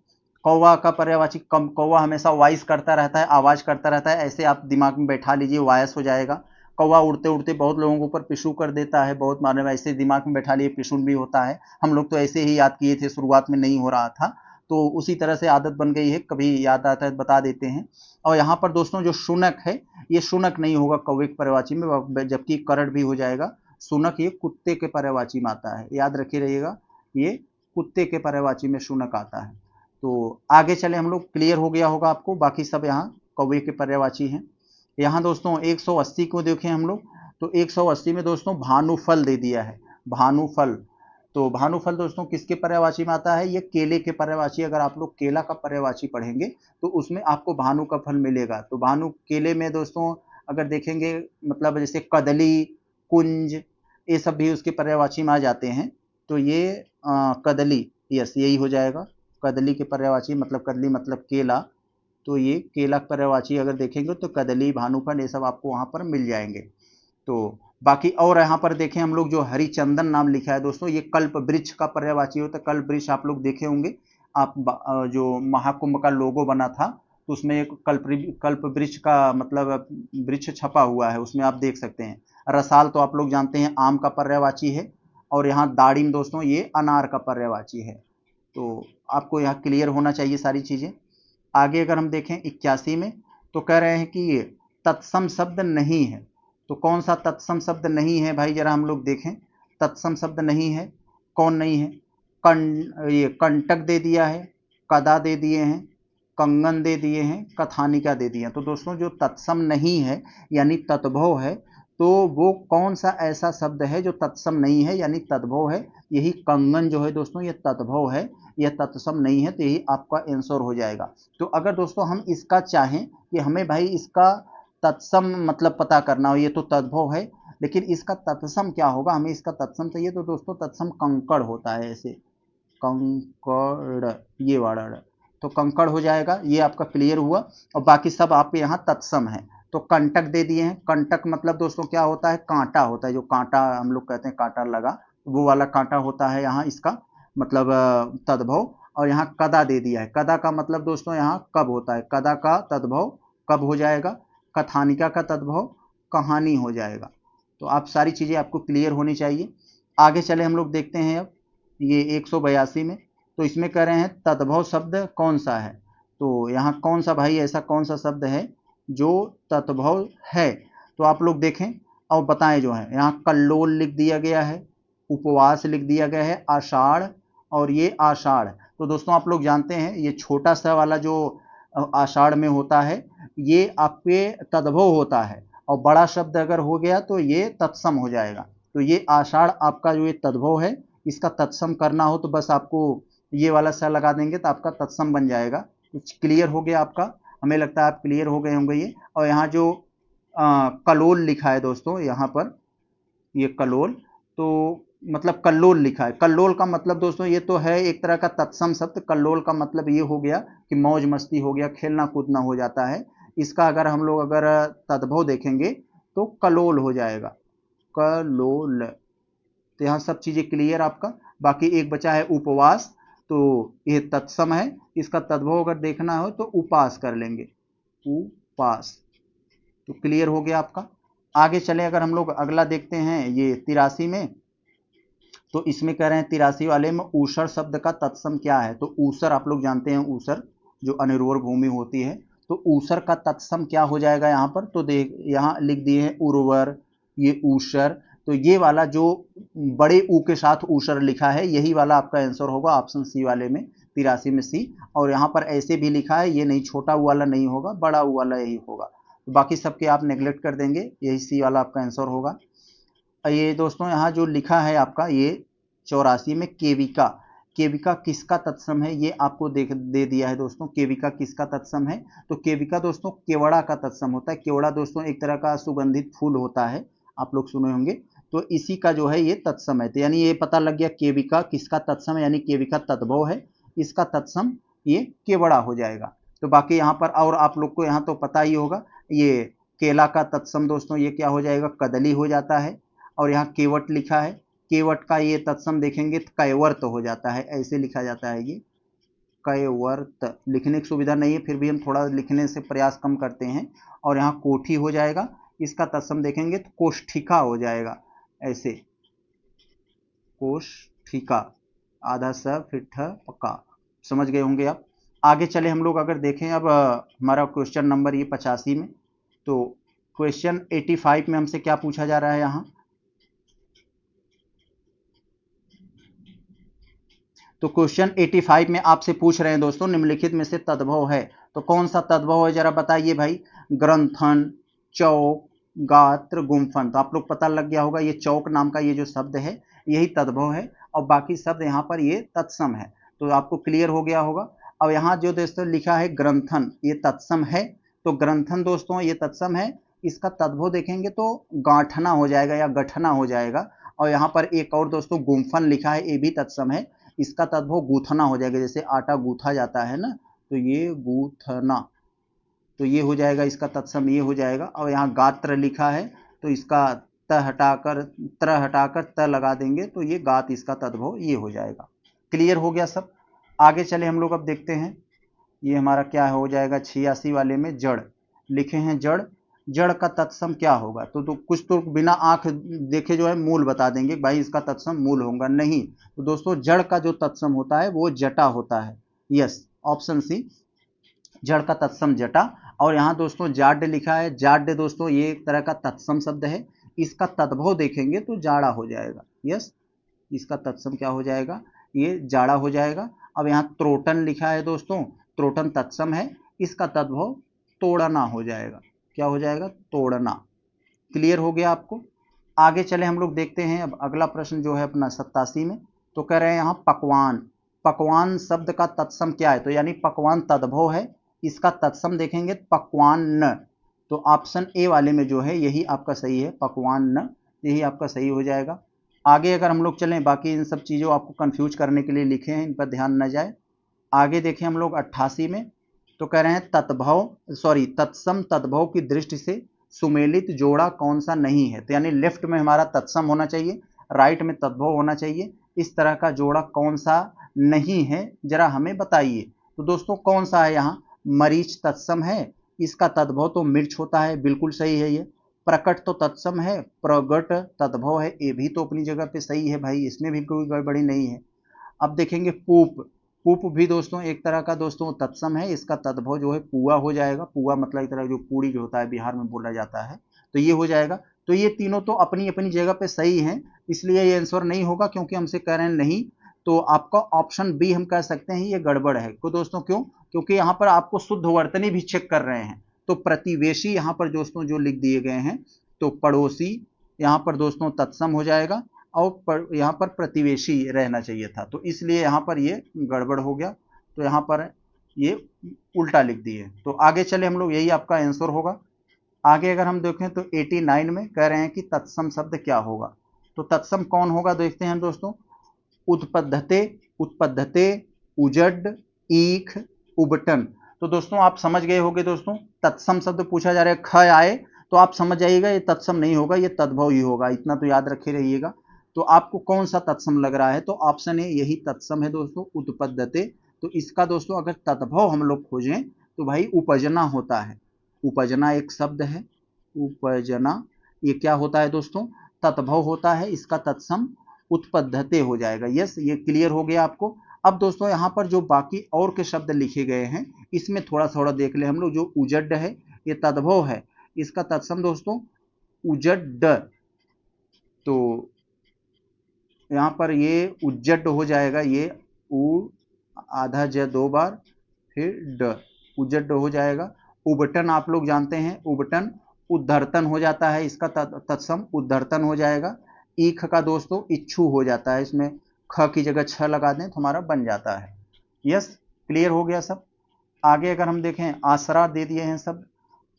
कौवा का पर्यायवाची कौवा हमेशा वॉइस करता रहता है, आवाज करता रहता है, ऐसे आप दिमाग में बैठा लीजिए, वॉयस हो जाएगा। कौवा उड़ते उड़ते बहुत लोगों के ऊपर पिशू कर देता है, बहुत माने में ऐसे दिमाग में बैठा लिए पिशुन भी होता है। हम लोग तो ऐसे ही याद किए थे, शुरुआत में नहीं हो रहा था, तो उसी तरह से आदत बन गई है, कभी याद आता है बता देते हैं। और यहाँ पर दोस्तों जो शुनक है, ये शुनक नहीं होगा कौवे के पर्यायवाची में, जबकि करड़ भी हो जाएगा। शुनक ये कुत्ते के पर्यायवाची में आता है, याद रखिए रहिएगा, ये कुत्ते के पर्यायवाची में शुनक आता है। तो आगे चले हम लोग, क्लियर हो गया होगा आपको, बाकी सब यहाँ कौवे के पर्यायवाची हैं। यहाँ दोस्तों 180 को देखें हम लोग, तो 180 में दोस्तों भानुफल दे दिया है, भानुफल। तो भानुफल दोस्तों किसके पर्यायवाची में आता है? ये केले के पर्यायवाची। अगर आप लोग केला का पर्यायवाची पढ़ेंगे तो उसमें आपको भानु का फल मिलेगा। तो भानु केले में दोस्तों अगर देखेंगे, मतलब जैसे कदली, कुंज, ये सब भी उसके पर्यायवाची में आ जाते हैं। तो ये कदली, यस यही हो जाएगा, कदली के पर्यायवाची, मतलब कदली मतलब केला। तो ये केला पर्यायवाची अगर देखेंगे तो कदली, भानुफल, ये सब आपको वहाँ पर मिल जाएंगे। तो बाकी और यहाँ पर देखें हम लोग, जो हरिचंदन नाम लिखा है दोस्तों, ये कल्प वृक्ष का पर्यायवाची होता है। कल्प वृक्ष आप लोग देखे होंगे, आप जो महाकुंभ का लोगो बना था, तो उसमें एक कल्प वृक्ष का मतलब वृक्ष छपा हुआ है, उसमें आप देख सकते हैं। रसाल तो आप लोग जानते हैं आम का पर्यायवाची है, और यहाँ दाड़िम दोस्तों ये अनार का पर्यायवाची है। तो आपको यहाँ क्लियर होना चाहिए सारी चीजें। आगे अगर हम देखें 81 में, तो कह रहे हैं कि ये तत्सम शब्द नहीं है। तो कौन सा तत्सम शब्द नहीं है भाई, जरा हम लोग देखें। तत्सम शब्द नहीं है, कौन नहीं है? ये कंटक दे दिया है, कदा दे दिए हैं, कंगन दे दिए हैं, कथानिका दे दिए हैं। तो दोस्तों जो तत्सम नहीं है यानी तद्भव है, तो वो कौन सा ऐसा शब्द है जो तत्सम नहीं है यानी तद्भव है? यही कंगन जो है दोस्तों ये तद्भव है, यह तत्सम नहीं है, तो यही आपका आंसर हो जाएगा। तो अगर दोस्तों हम इसका चाहें कि हमें भाई इसका तत्सम मतलब पता करना हो, ये तो तद्भव है, लेकिन इसका तत्सम क्या होगा, हमें इसका तत्सम चाहिए, तो दोस्तों तत्सम कंकड़ होता है, ऐसे कंकड़, ये वाला तो कंकड़ हो जाएगा। ये आपका क्लियर हुआ। और बाकी सब आपके यहाँ तत्सम है। तो कंटक दे दिए हैं। कंटक मतलब दोस्तों क्या होता है? कांटा होता है, जो कांटा हम लोग कहते हैं कांटा लगा, वो वाला कांटा होता है यहाँ इसका मतलब तद्भव। और यहाँ कदा दे दिया है। कदा का मतलब दोस्तों यहाँ कब होता है, कदा का तद्भव कब हो जाएगा? कथानिका का तद्भव कहानी हो जाएगा। तो आप सारी चीजें आपको क्लियर होनी चाहिए। आगे चले हम लोग देखते हैं अब ये 182 में। तो इसमें कह रहे हैं तद्भव शब्द कौन सा है। तो यहाँ कौन सा भाई ऐसा कौन सा शब्द है जो तद्भव है? तो आप लोग देखें और बताएं। जो है यहाँ कल्लोल लिख दिया गया है, उपवास लिख दिया गया है, आषाढ़, और ये आषाढ़। तो दोस्तों आप लोग जानते हैं ये छोटा सा वाला जो आषाढ़ में होता है ये आपके तद्भव होता है, और बड़ा शब्द अगर हो गया तो ये तत्सम हो जाएगा। तो ये आषाढ़ आपका जो ये तद्भव है, इसका तत्सम करना हो तो बस आपको ये वाला सा लगा देंगे तो आपका तत्सम बन जाएगा। कुछ क्लियर हो गया आपका? हमें लगता है आप क्लियर हो गए होंगे ये। और यहाँ जो कलोल लिखा है दोस्तों, यहाँ पर ये कलोल, तो मतलब कल्लोल लिखा है। कल्लोल का मतलब दोस्तों ये तो है एक तरह का तत्सम शब्द। कल्लोल का मतलब ये हो गया कि मौज मस्ती हो गया, खेलना कूदना हो जाता है। इसका अगर हम लोग अगर तद्भव देखेंगे तो कलोल हो जाएगा, कलोल। तो यहाँ सब चीजें क्लियर आपका। बाकी एक बचा है उपवास, तो ये तत्सम है। इसका तद्भव अगर देखना हो तो उपास कर लेंगे, उपास। तो क्लियर हो गया आपका। आगे चले अगर हम लोग अगला देखते हैं ये 83 में। तो इसमें कह रहे हैं 83 वाले में ऊषर शब्द का तत्सम क्या है। तो ऊसर आप लोग जानते हैं, ऊसर जो अनिर्वर भूमि होती है, तो ऊसर का तत्सम क्या हो जाएगा यहाँ पर? तो देख यहाँ लिख दिए हैं उर्वर, ये ऊषर। तो ये वाला जो बड़े ऊ के साथ ऊषर लिखा है यही वाला आपका आंसर होगा ऑप्शन सी वाले में, 83 में सी। और यहाँ पर ऐसे भी लिखा है, ये नहीं, छोटा ऊ वाला नहीं होगा, बड़ा ऊ वाला यही होगा। तो बाकी सबके आप नेग्लेक्ट कर देंगे, यही सी वाला आपका आंसर होगा। ये दोस्तों यहाँ जो लिखा है आपका ये 84 में केविका, केविका किसका तत्सम है ये आपको दे दिया है दोस्तों। केविका किसका तत्सम है? तो केविका दोस्तों केवड़ा का तत्सम होता है। केवड़ा दोस्तों एक तरह का सुगंधित फूल होता है, आप लोग सुने होंगे। तो इसी का जो है ये तत्सम है। तो यानी ये पता लग गया केविका किसका तत्सम है, यानी केविका तद्भव है, इसका तत्सम ये केवड़ा हो जाएगा। तो बाकी यहाँ पर और आप लोग को यहाँ तो पता ही होगा, ये केला का तत्सम दोस्तों ये क्या हो जाएगा? कदली हो जाता है। और यहाँ केवट लिखा है, केवट का ये तत्सम देखेंगे तो कैवर्त हो जाता है, ऐसे लिखा जाता है ये कैवर्त। लिखने की सुविधा नहीं है, फिर भी हम थोड़ा लिखने से प्रयास कम करते हैं। और यहाँ कोठी हो जाएगा, इसका तत्सम देखेंगे तो कोष्ठिका हो जाएगा, ऐसे कोष्ठिका, आधा स फिर ठ पका। समझ गए होंगे आप। आगे चले हम लोग अगर देखें अब हमारा क्वेश्चन नंबर ये 85 में। तो क्वेश्चन 85 में हमसे क्या पूछा जा रहा है यहाँ? तो क्वेश्चन 85 में आपसे पूछ रहे हैं दोस्तों निम्नलिखित में से तद्भव है। तो कौन सा तद्भव है जरा बताइए भाई? ग्रंथन, चौक, गात्र, गुम्फन। तो आप लोग पता लग गया होगा ये चौक नाम का ये जो शब्द है यही तद्भव है, और बाकी शब्द यहाँ पर ये तत्सम है। तो आपको क्लियर हो गया होगा। अब यहाँ जो दोस्तों लिखा है ग्रंथन, ये तत्सम है। तो ग्रंथन दोस्तों ये तत्सम है, इसका तद्भव देखेंगे तो गांठना हो जाएगा या गठना हो जाएगा। और यहाँ पर एक और दोस्तों गुम्फन लिखा है, ये भी तत्सम है, इसका तद्भव गूथना हो जाएगा, जैसे आटा गूथा जाता है ना, तो ये गूथना, तो ये हो जाएगा इसका तत्सम, ये हो जाएगा। और यहाँ गात्र लिखा है तो इसका त हटाकर त्र हटाकर त लगा देंगे तो ये गात इसका तद्भव ये हो जाएगा। क्लियर हो गया सब। आगे चले हम लोग अब देखते हैं ये हमारा क्या हो जाएगा 86 वाले में जड़ लिखे हैं। जड़, जड़ का तत्सम क्या होगा? तो कुछ तो बिना आंख देखे जो है मूल बता देंगे भाई इसका तत्सम मूल होगा, नहीं। तो दोस्तों जड़ का जो तत्सम होता है वो जटा होता है। यस, ऑप्शन सी, जड़ का तत्सम जटा। और यहाँ दोस्तों जाड्य लिखा है। जाड्य दोस्तों ये एक तरह का तत्सम शब्द है, इसका तद्भव देखेंगे तो जाड़ा हो जाएगा। यस, इसका तत्सम क्या हो जाएगा? ये जाड़ा हो जाएगा। अब यहाँ त्रोटन लिखा है दोस्तों, त्रोटन तत्सम है, इसका तद्भव तोड़ना हो जाएगा। क्या हो जाएगा? तोड़ना। क्लियर हो गया आपको? आगे चले हम लोग देखते हैं अब अगला प्रश्न जो है अपना 87 में। तो कह रहे हैं यहाँ पकवान। पकवान शब्द का तत्सम क्या है? तो यानी पकवान तद्भव है, इसका तत्सम देखेंगे पकवान। तो ऑप्शन ए वाले में जो है यही आपका सही है, पकवान, यही आपका सही हो जाएगा। आगे अगर हम लोग चलें, बाकी इन सब चीज़ों आपको कंफ्यूज करने के लिए लिखे हैं, इन पर ध्यान न जाए। आगे देखें हम लोग 88 में। तो कह रहे हैं तत्सम तद्भव की दृष्टि से सुमेलित जोड़ा कौन सा नहीं है? तो यानी लेफ्ट में हमारा तत्सम होना चाहिए, राइट में तद्भव होना चाहिए, इस तरह का जोड़ा कौन सा नहीं है जरा हमें बताइए। तो दोस्तों कौन सा है यहाँ? मरीच तत्सम है, इसका तद्भव तो मिर्च होता है, बिल्कुल सही है ये। प्रकट तो तत्सम है, प्रगट तद्भव है, ये भी तो अपनी जगह पे सही है भाई, इसमें भी कोई गड़बड़ी नहीं है। अब देखेंगे पूप। पूप भी दोस्तों एक तरह का दोस्तों तत्सम है, इसका तद्भव जो है पुआ हो जाएगा। पुआ मतलब एक तरह जो पूड़ी जो होता है बिहार में बोला जाता है, तो ये हो जाएगा। तो ये तीनों तो अपनी अपनी जगह पे सही हैं, इसलिए ये आंसर नहीं होगा क्योंकि हमसे कह रहे हैं नहीं। तो आपका ऑप्शन बी हम कह सकते हैं ये गड़बड़ है। तो दोस्तों क्यों? क्योंकि यहाँ पर आपको शुद्ध वर्तनी भी चेक कर रहे हैं। तो प्रतिवेशी यहाँ पर दोस्तों जो लिख दिए गए हैं, तो पड़ोसी यहाँ पर दोस्तों तत्सम हो जाएगा और यहाँ पर प्रतिवेशी रहना चाहिए था, तो इसलिए यहाँ पर ये गड़बड़ हो गया। तो यहाँ पर ये उल्टा लिख दिए। तो आगे चले हम लोग, यही आपका आंसर होगा। आगे अगर हम देखें तो 89 में कह रहे हैं कि तत्सम शब्द क्या होगा? तो तत्सम कौन होगा देखते हैं दोस्तों। उत्पद्धते, उत्पद्धते, उजड, ईख, उबटन। तो दोस्तों आप समझ गए होंगे दोस्तों, तत्सम शब्द पूछा जा रहा है, ख आए तो आप समझ जाइएगा ये तत्सम नहीं होगा, ये तद्भव ही होगा, इतना तो याद रखे रहिएगा। तो आपको कौन सा तत्सम लग रहा है? तो ऑप्शन ए यही तत्सम है दोस्तों, उत्पद्धते। तो इसका दोस्तों अगर तद्भव हम लोग खोजें तो भाई उपजना होता है। उपजना एक शब्द है, उपजना, ये क्या होता है दोस्तों? तद्भव होता है, इसका तत्सम उत्पद्धते हो जाएगा। यस, ये क्लियर हो गया आपको। अब दोस्तों यहाँ पर जो बाकी और के शब्द लिखे गए हैं इसमें थोड़ा थोड़ा देख ले हम लोग। जो उजड है ये तद्भव है, इसका तत्सम दोस्तों उजड। तो यहाँ पर ये उज्जड हो जाएगा, ये उ आधा ज दो बार फिर ड, उज्जड हो जाएगा। उबटन आप लोग जानते हैं, उबटन उद्धर्तन हो जाता है, इसका तत्सम उद्धर्तन हो जाएगा। ईख का दोस्तों इच्छु हो जाता है, इसमें ख की जगह छ लगा दें तो हमारा बन जाता है। यस, क्लियर हो गया सब। आगे अगर हम देखें, आसरा दे दिए हैं सब।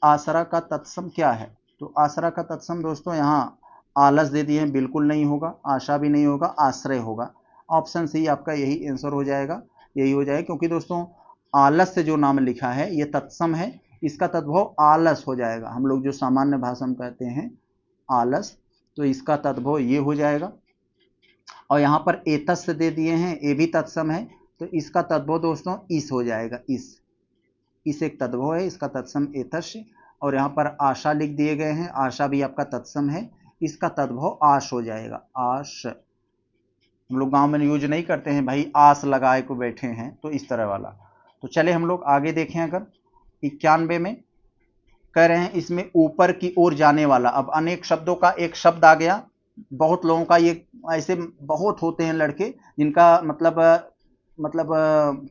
आसरा का तत्सम क्या है? तो आसरा का तत्सम दोस्तों यहाँ आलस दे दिए हैं, बिल्कुल नहीं होगा, आशा भी नहीं होगा, आश्रय होगा। ऑप्शन सी आपका यही आंसर हो जाएगा, यही हो जाएगा, क्योंकि दोस्तों आलस से जो नाम लिखा है ये तत्सम है, इसका तद्भव आलस हो जाएगा। हम लोग जो सामान्य भाषा में कहते हैं आलस, तो इसका तद्भव ये हो जाएगा। और यहाँ पर एतस दे दिए हैं, ये भी तत्सम है, तो इसका तद्भव दोस्तों इस हो जाएगा। इस एक तद्भव है, इसका तत्सम एतस। और यहाँ पर आशा लिख दिए गए हैं, आशा भी आपका तत्सम है, इसका तद्भव आश हो जाएगा। आश हम लोग गांव में यूज नहीं करते हैं भाई, आस लगाए को बैठे हैं, तो इस तरह वाला। तो चले हम लोग आगे देखें। अगर 91 में कह रहे हैं इसमें ऊपर की ओर जाने वाला। अब अनेक शब्दों का एक शब्द आ गया, बहुत लोगों का ये ऐसे बहुत होते हैं लड़के जिनका मतलब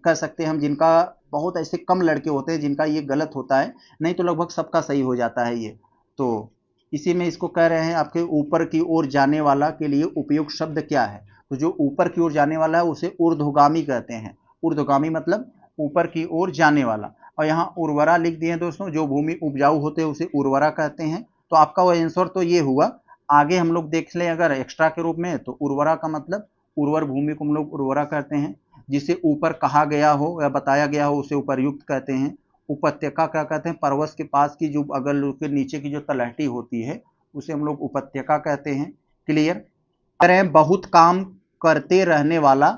कह सकते हैं हम, जिनका बहुत ऐसे कम लड़के होते हैं जिनका ये गलत होता है, नहीं तो लगभग सबका सही हो जाता है ये। तो इसी में इसको कह रहे हैं आपके ऊपर की ओर जाने वाला के लिए उपयुक्त शब्द क्या है? तो जो ऊपर की ओर जाने वाला है उसे ऊर्ध्वगामी कहते हैं। ऊर्ध्वगामी मतलब ऊपर की ओर जाने वाला। और यहाँ उर्वरा लिख दिए हैं दोस्तों, जो भूमि उपजाऊ होते हैं उसे उर्वरा कहते हैं। तो आपका वो आंसर तो ये हुआ। आगे हम लोग देख लें अगर एक्स्ट्रा के रूप में, तो उर्वरा का मतलब उर्वर भूमि को हम लोग उर्वरा कहते हैं। जिसे ऊपर कहा गया हो या बताया गया हो उसे उपर्युक्त कहते हैं। उपत्यका क्या कहते हैं? पर्वत के पास की जो अगल के नीचे की जो तलहटी होती है उसे हम लोग उपत्यका कहते हैं। क्लियर? कह रहे हैं बहुत काम करते रहने वाला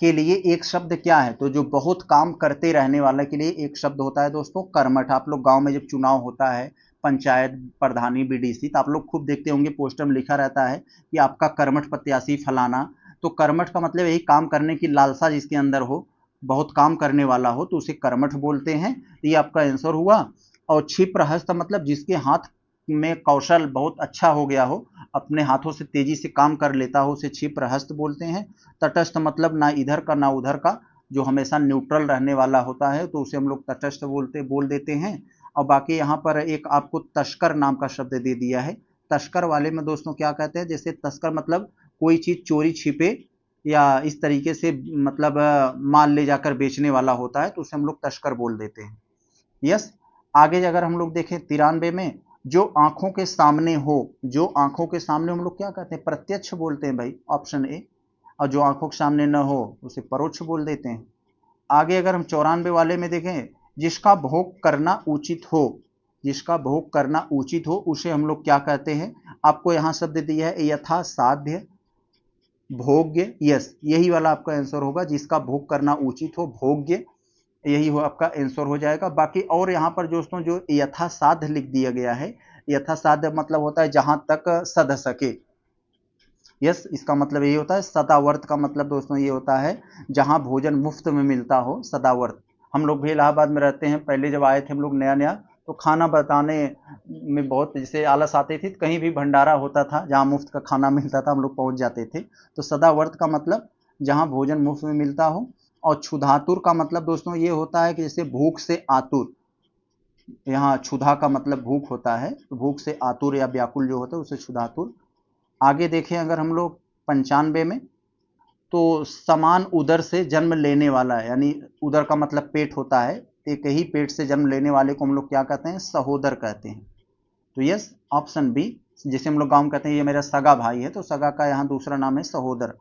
के लिए एक शब्द क्या है? तो जो बहुत काम करते रहने वाला के लिए एक शब्द होता है दोस्तों कर्मठ। आप लोग गांव में जब चुनाव होता है, पंचायत प्रधानी बीडीसी, तो आप लोग खूब देखते होंगे पोस्टर में लिखा रहता है कि आपका कर्मठ प्रत्याशी फलाना। तो कर्मठ का मतलब यही काम करने की लालसा जिसके अंदर हो, बहुत काम करने वाला हो, तो उसे कर्मठ बोलते हैं। ये आपका आंसर हुआ। और क्षिप्रहस्त मतलब जिसके हाथ में कौशल बहुत अच्छा हो गया हो, अपने हाथों से तेजी से काम कर लेता हो, उसे क्षिप्रहस्त बोलते हैं। तटस्थ मतलब ना इधर का ना उधर का, जो हमेशा न्यूट्रल रहने वाला होता है, तो उसे हम लोग तटस्थ बोल देते हैं। और बाकी यहाँ पर एक आपको तस्कर नाम का शब्द दे दिया है। तस्कर वाले में दोस्तों क्या कहते हैं? जैसे तस्कर मतलब कोई चीज चोरी छिपे या इस तरीके से मतलब माल ले जाकर बेचने वाला होता है, तो उसे हम लोग तस्कर बोल देते हैं। यस। आगे अगर हम लोग देखें 93 में, जो आंखों के सामने हो, जो आंखों के सामने हम लोग क्या कहते हैं? प्रत्यक्ष बोलते हैं भाई, ऑप्शन ए। और जो आंखों के सामने न हो उसे परोक्ष बोल देते हैं। आगे अगर हम 94 वाले में देखें, जिसका भोग करना उचित हो, जिसका भोग करना उचित हो उसे हम लोग क्या कहते हैं? आपको यहाँ शब्द दिया है यथा साध्य भोग्य। यस, यही वाला आपका आंसर होगा, जिसका भोग करना उचित हो, भोग्य, यही हो आपका आंसर हो जाएगा। बाकी और यहाँ पर दोस्तों जो यथासाध्य लिख दिया गया है, यथासाध्य मतलब होता है जहां तक सध सके। यस, इसका मतलब यही होता है। सदावर्त का मतलब दोस्तों ये होता है जहां भोजन मुफ्त में मिलता हो, सदावर्त। हम लोग भी इलाहाबाद में रहते हैं, पहले जब आए थे हम लोग नया नया, तो खाना बताने में बहुत जैसे आलस आते थे, कहीं भी भंडारा होता था जहाँ मुफ्त का खाना मिलता था हम लोग पहुंच जाते थे। तो सदावर्त का मतलब जहाँ भोजन मुफ्त में मिलता हो। और क्षुधातुर का मतलब दोस्तों ये होता है कि जैसे भूख से आतुर, यहाँ क्षुधा का मतलब भूख होता है, तो भूख से आतुर या व्याकुल जो होता है उसे क्षुधातुर। आगे देखें अगर हम लोग 95 में, तो समान उदर से जन्म लेने वाला है, यानी उदर का मतलब पेट होता है, एक ही पेट से जन्म लेने वाले को हम लोग क्या कहते हैं? सहोदर कहते हैं। तो यस, ऑप्शन बी। जैसे हम लोग गांव में कहते हैं ये मेरा सगा भाई है, तो सगा का यहाँ दूसरा नाम है सहोदर।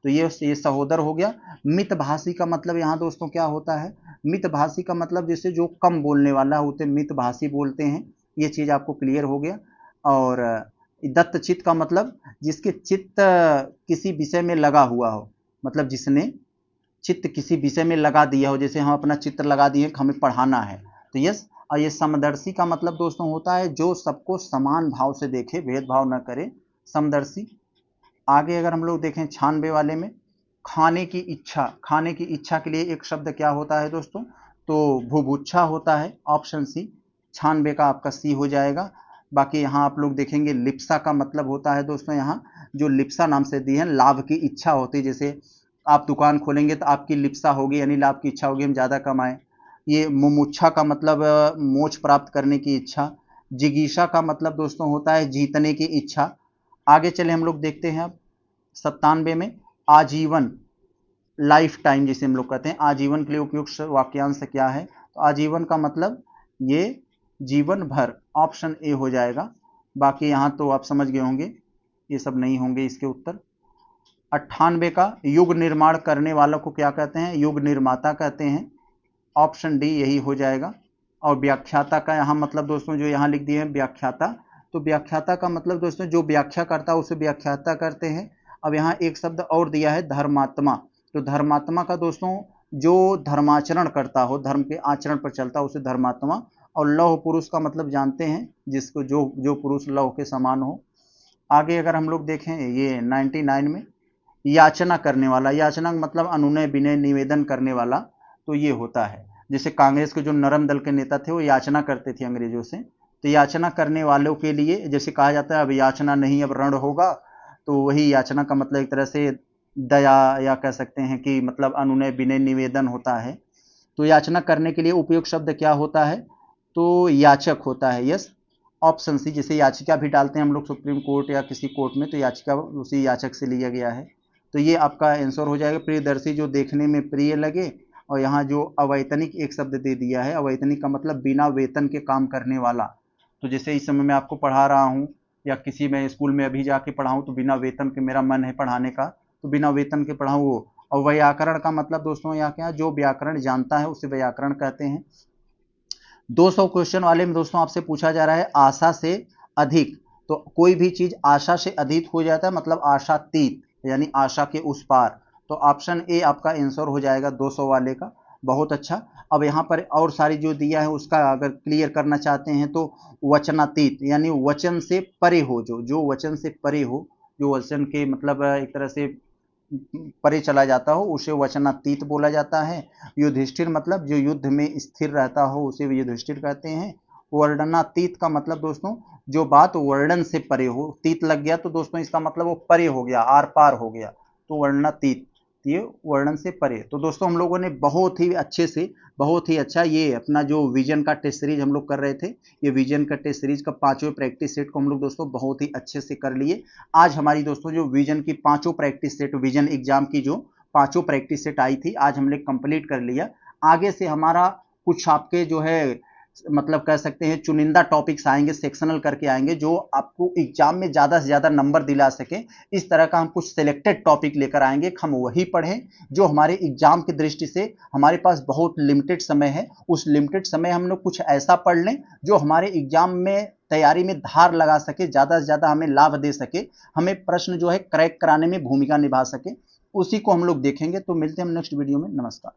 तो ये सहोदर हो गया। मितभाषी का मतलब यहाँ दोस्तों क्या होता है? मितभाषी का मतलब जैसे जो कम बोलने वाला होते मितभाषी बोलते हैं। ये चीज आपको क्लियर हो गया। और दत्तचित्त का मतलब जिसके चित्त किसी विषय में लगा हुआ हो, मतलब जिसने चित्त किसी विषय में लगा दिया हो, जैसे हम अपना चित्र लगा दिए कि हमें पढ़ाना है, तो यस। और ये समदर्शी का मतलब दोस्तों होता है जो सबको समान भाव से देखे, भेदभाव न करे, समदर्शी। आगे अगर हम लोग देखें 96 वाले में, खाने की इच्छा, खाने की इच्छा के लिए एक शब्द क्या होता है दोस्तों? तो भुभुक्षा होता है, ऑप्शन सी। 96 का आपका सी हो जाएगा। बाकी यहाँ आप लोग देखेंगे लिप्सा का मतलब होता है दोस्तों, यहाँ जो लिप्सा नाम से दी है, लाभ की इच्छा होती है। जैसे आप दुकान खोलेंगे तो आपकी लिप्सा होगी, यानी लाभ की इच्छा होगी हम ज्यादा कमाएं। ये मुमुक्षा का मतलब मोक्ष प्राप्त करने की इच्छा। जिगीषा का मतलब दोस्तों होता है जीतने की इच्छा। आगे चले हम लोग देखते हैं अब 97 में, आजीवन, लाइफ टाइम जिसे हम लोग कहते हैं, आजीवन के लिए उपयुक्त वाक्यांश क्या है? तो आजीवन का मतलब ये जीवन भर, ऑप्शन ए हो जाएगा। बाकी यहाँ तो आप समझ गए होंगे, ये सब नहीं होंगे इसके उत्तर। 98 का युग निर्माण करने वालों को क्या कहते हैं? युग निर्माता कहते हैं, ऑप्शन डी यही हो जाएगा। और व्याख्याता का यहाँ मतलब दोस्तों जो यहाँ लिख दिए हैं व्याख्याता, तो व्याख्याता का मतलब दोस्तों जो व्याख्या करता है उसे व्याख्याता करते हैं। अब यहाँ एक शब्द और दिया है धर्मात्मा, तो धर्मात्मा का दोस्तों जो धर्माचरण करता हो, धर्म के आचरण पर चलता हो उसे धर्मात्मा। और लौह पुरुष का मतलब जानते हैं जिसको जो जो पुरुष लौह के समान हो। आगे अगर हम लोग देखें ये 99 में, याचना करने वाला, याचना मतलब अनुनय विनय निवेदन करने वाला, तो ये होता है जैसे कांग्रेस के जो नरम दल के नेता थे वो याचना करते थे अंग्रेजों से, तो याचना करने वालों के लिए जैसे कहा जाता है अब याचना नहीं अब रण होगा, तो वही याचना का मतलब एक तरह से दया या कह सकते हैं कि मतलब अनुनय विनय निवेदन होता है। तो याचना करने के लिए उपयुक्त शब्द क्या होता है? तो याचक होता है। Yes, option C. जैसे याचिका भी डालते हैं हम लोग सुप्रीम कोर्ट या किसी कोर्ट में, तो याचिका उसी याचक से लिया गया है। तो ये आपका आंसर हो जाएगा प्रियदर्शी, जो देखने में प्रिय लगे। और यहाँ जो अवैतनिक एक शब्द दे दिया है, अवैतनिक का मतलब बिना वेतन के काम करने वाला। तो जैसे इस समय मैं आपको पढ़ा रहा हूँ या किसी में स्कूल में अभी जाके पढ़ाऊँ तो बिना वेतन के मेरा मन है पढ़ाने का, तो बिना वेतन के पढ़ाऊँ वो। और व्याकरण का मतलब दोस्तों यहाँ क्या, जो व्याकरण जानता है उसे व्याकरण कहते हैं। 200 क्वेश्चन वाले में दोस्तों आपसे पूछा जा रहा है आशा से अधिक, तो कोई भी चीज आशा से अधिक हो जाता है मतलब आशातीत, यानी आशा के उस पार। तो ऑप्शन ए आपका आंसर हो जाएगा 200 वाले का। बहुत अच्छा। अब यहाँ पर और सारी जो दिया है उसका अगर क्लियर करना चाहते हैं तो वचनातीत यानी वचन से परे हो, जो वचन से परे हो, जो वचन के मतलब एक तरह से परे चला जाता हो उसे वचनातीत बोला जाता है। युधिष्ठिर मतलब जो युद्ध में स्थिर रहता हो उसे युधिष्ठिर कहते हैं। वर्णनातीत का मतलब दोस्तों जो बात वर्णन से परे हो, तीत लग गया तो दोस्तों इसका मतलब वो परे हो गया, आर पार हो गया, तो वर्णनातीत ये वर्णन से परे। तो दोस्तों हम लोगों ने बहुत ही अच्छे से, बहुत ही अच्छा ये अपना जो विजन का टेस्ट सीरीज हम लोग कर रहे थे, ये विजन का टेस्ट सीरीज का 5वें प्रैक्टिस सेट को हम लोग दोस्तों बहुत ही अच्छे से कर लिए। आज हमारी दोस्तों जो विजन की 5 प्रैक्टिस सेट, विजन एग्जाम की जो 5 प्रैक्टिस सेट आई थी, आज हमने कंप्लीट कर लिया। आगे से हमारा कुछ आपके जो है मतलब कह सकते हैं चुनिंदा टॉपिक्स आएंगे, सेक्शनल करके आएंगे, जो आपको एग्जाम में ज़्यादा से ज़्यादा नंबर दिला सके। इस तरह का हम कुछ सिलेक्टेड टॉपिक लेकर आएंगे, हम वही पढ़ें जो हमारे एग्जाम की दृष्टि से हमारे पास बहुत लिमिटेड समय है, उस लिमिटेड समय हम लोग कुछ ऐसा पढ़ लें जो हमारे एग्जाम में तैयारी में धार लगा सके, ज़्यादा से ज़्यादा हमें लाभ दे सके, हमें प्रश्न जो है क्रैक कराने में भूमिका निभा सके, उसी को हम लोग देखेंगे। तो मिलते हैं हम नेक्स्ट वीडियो में। नमस्कार।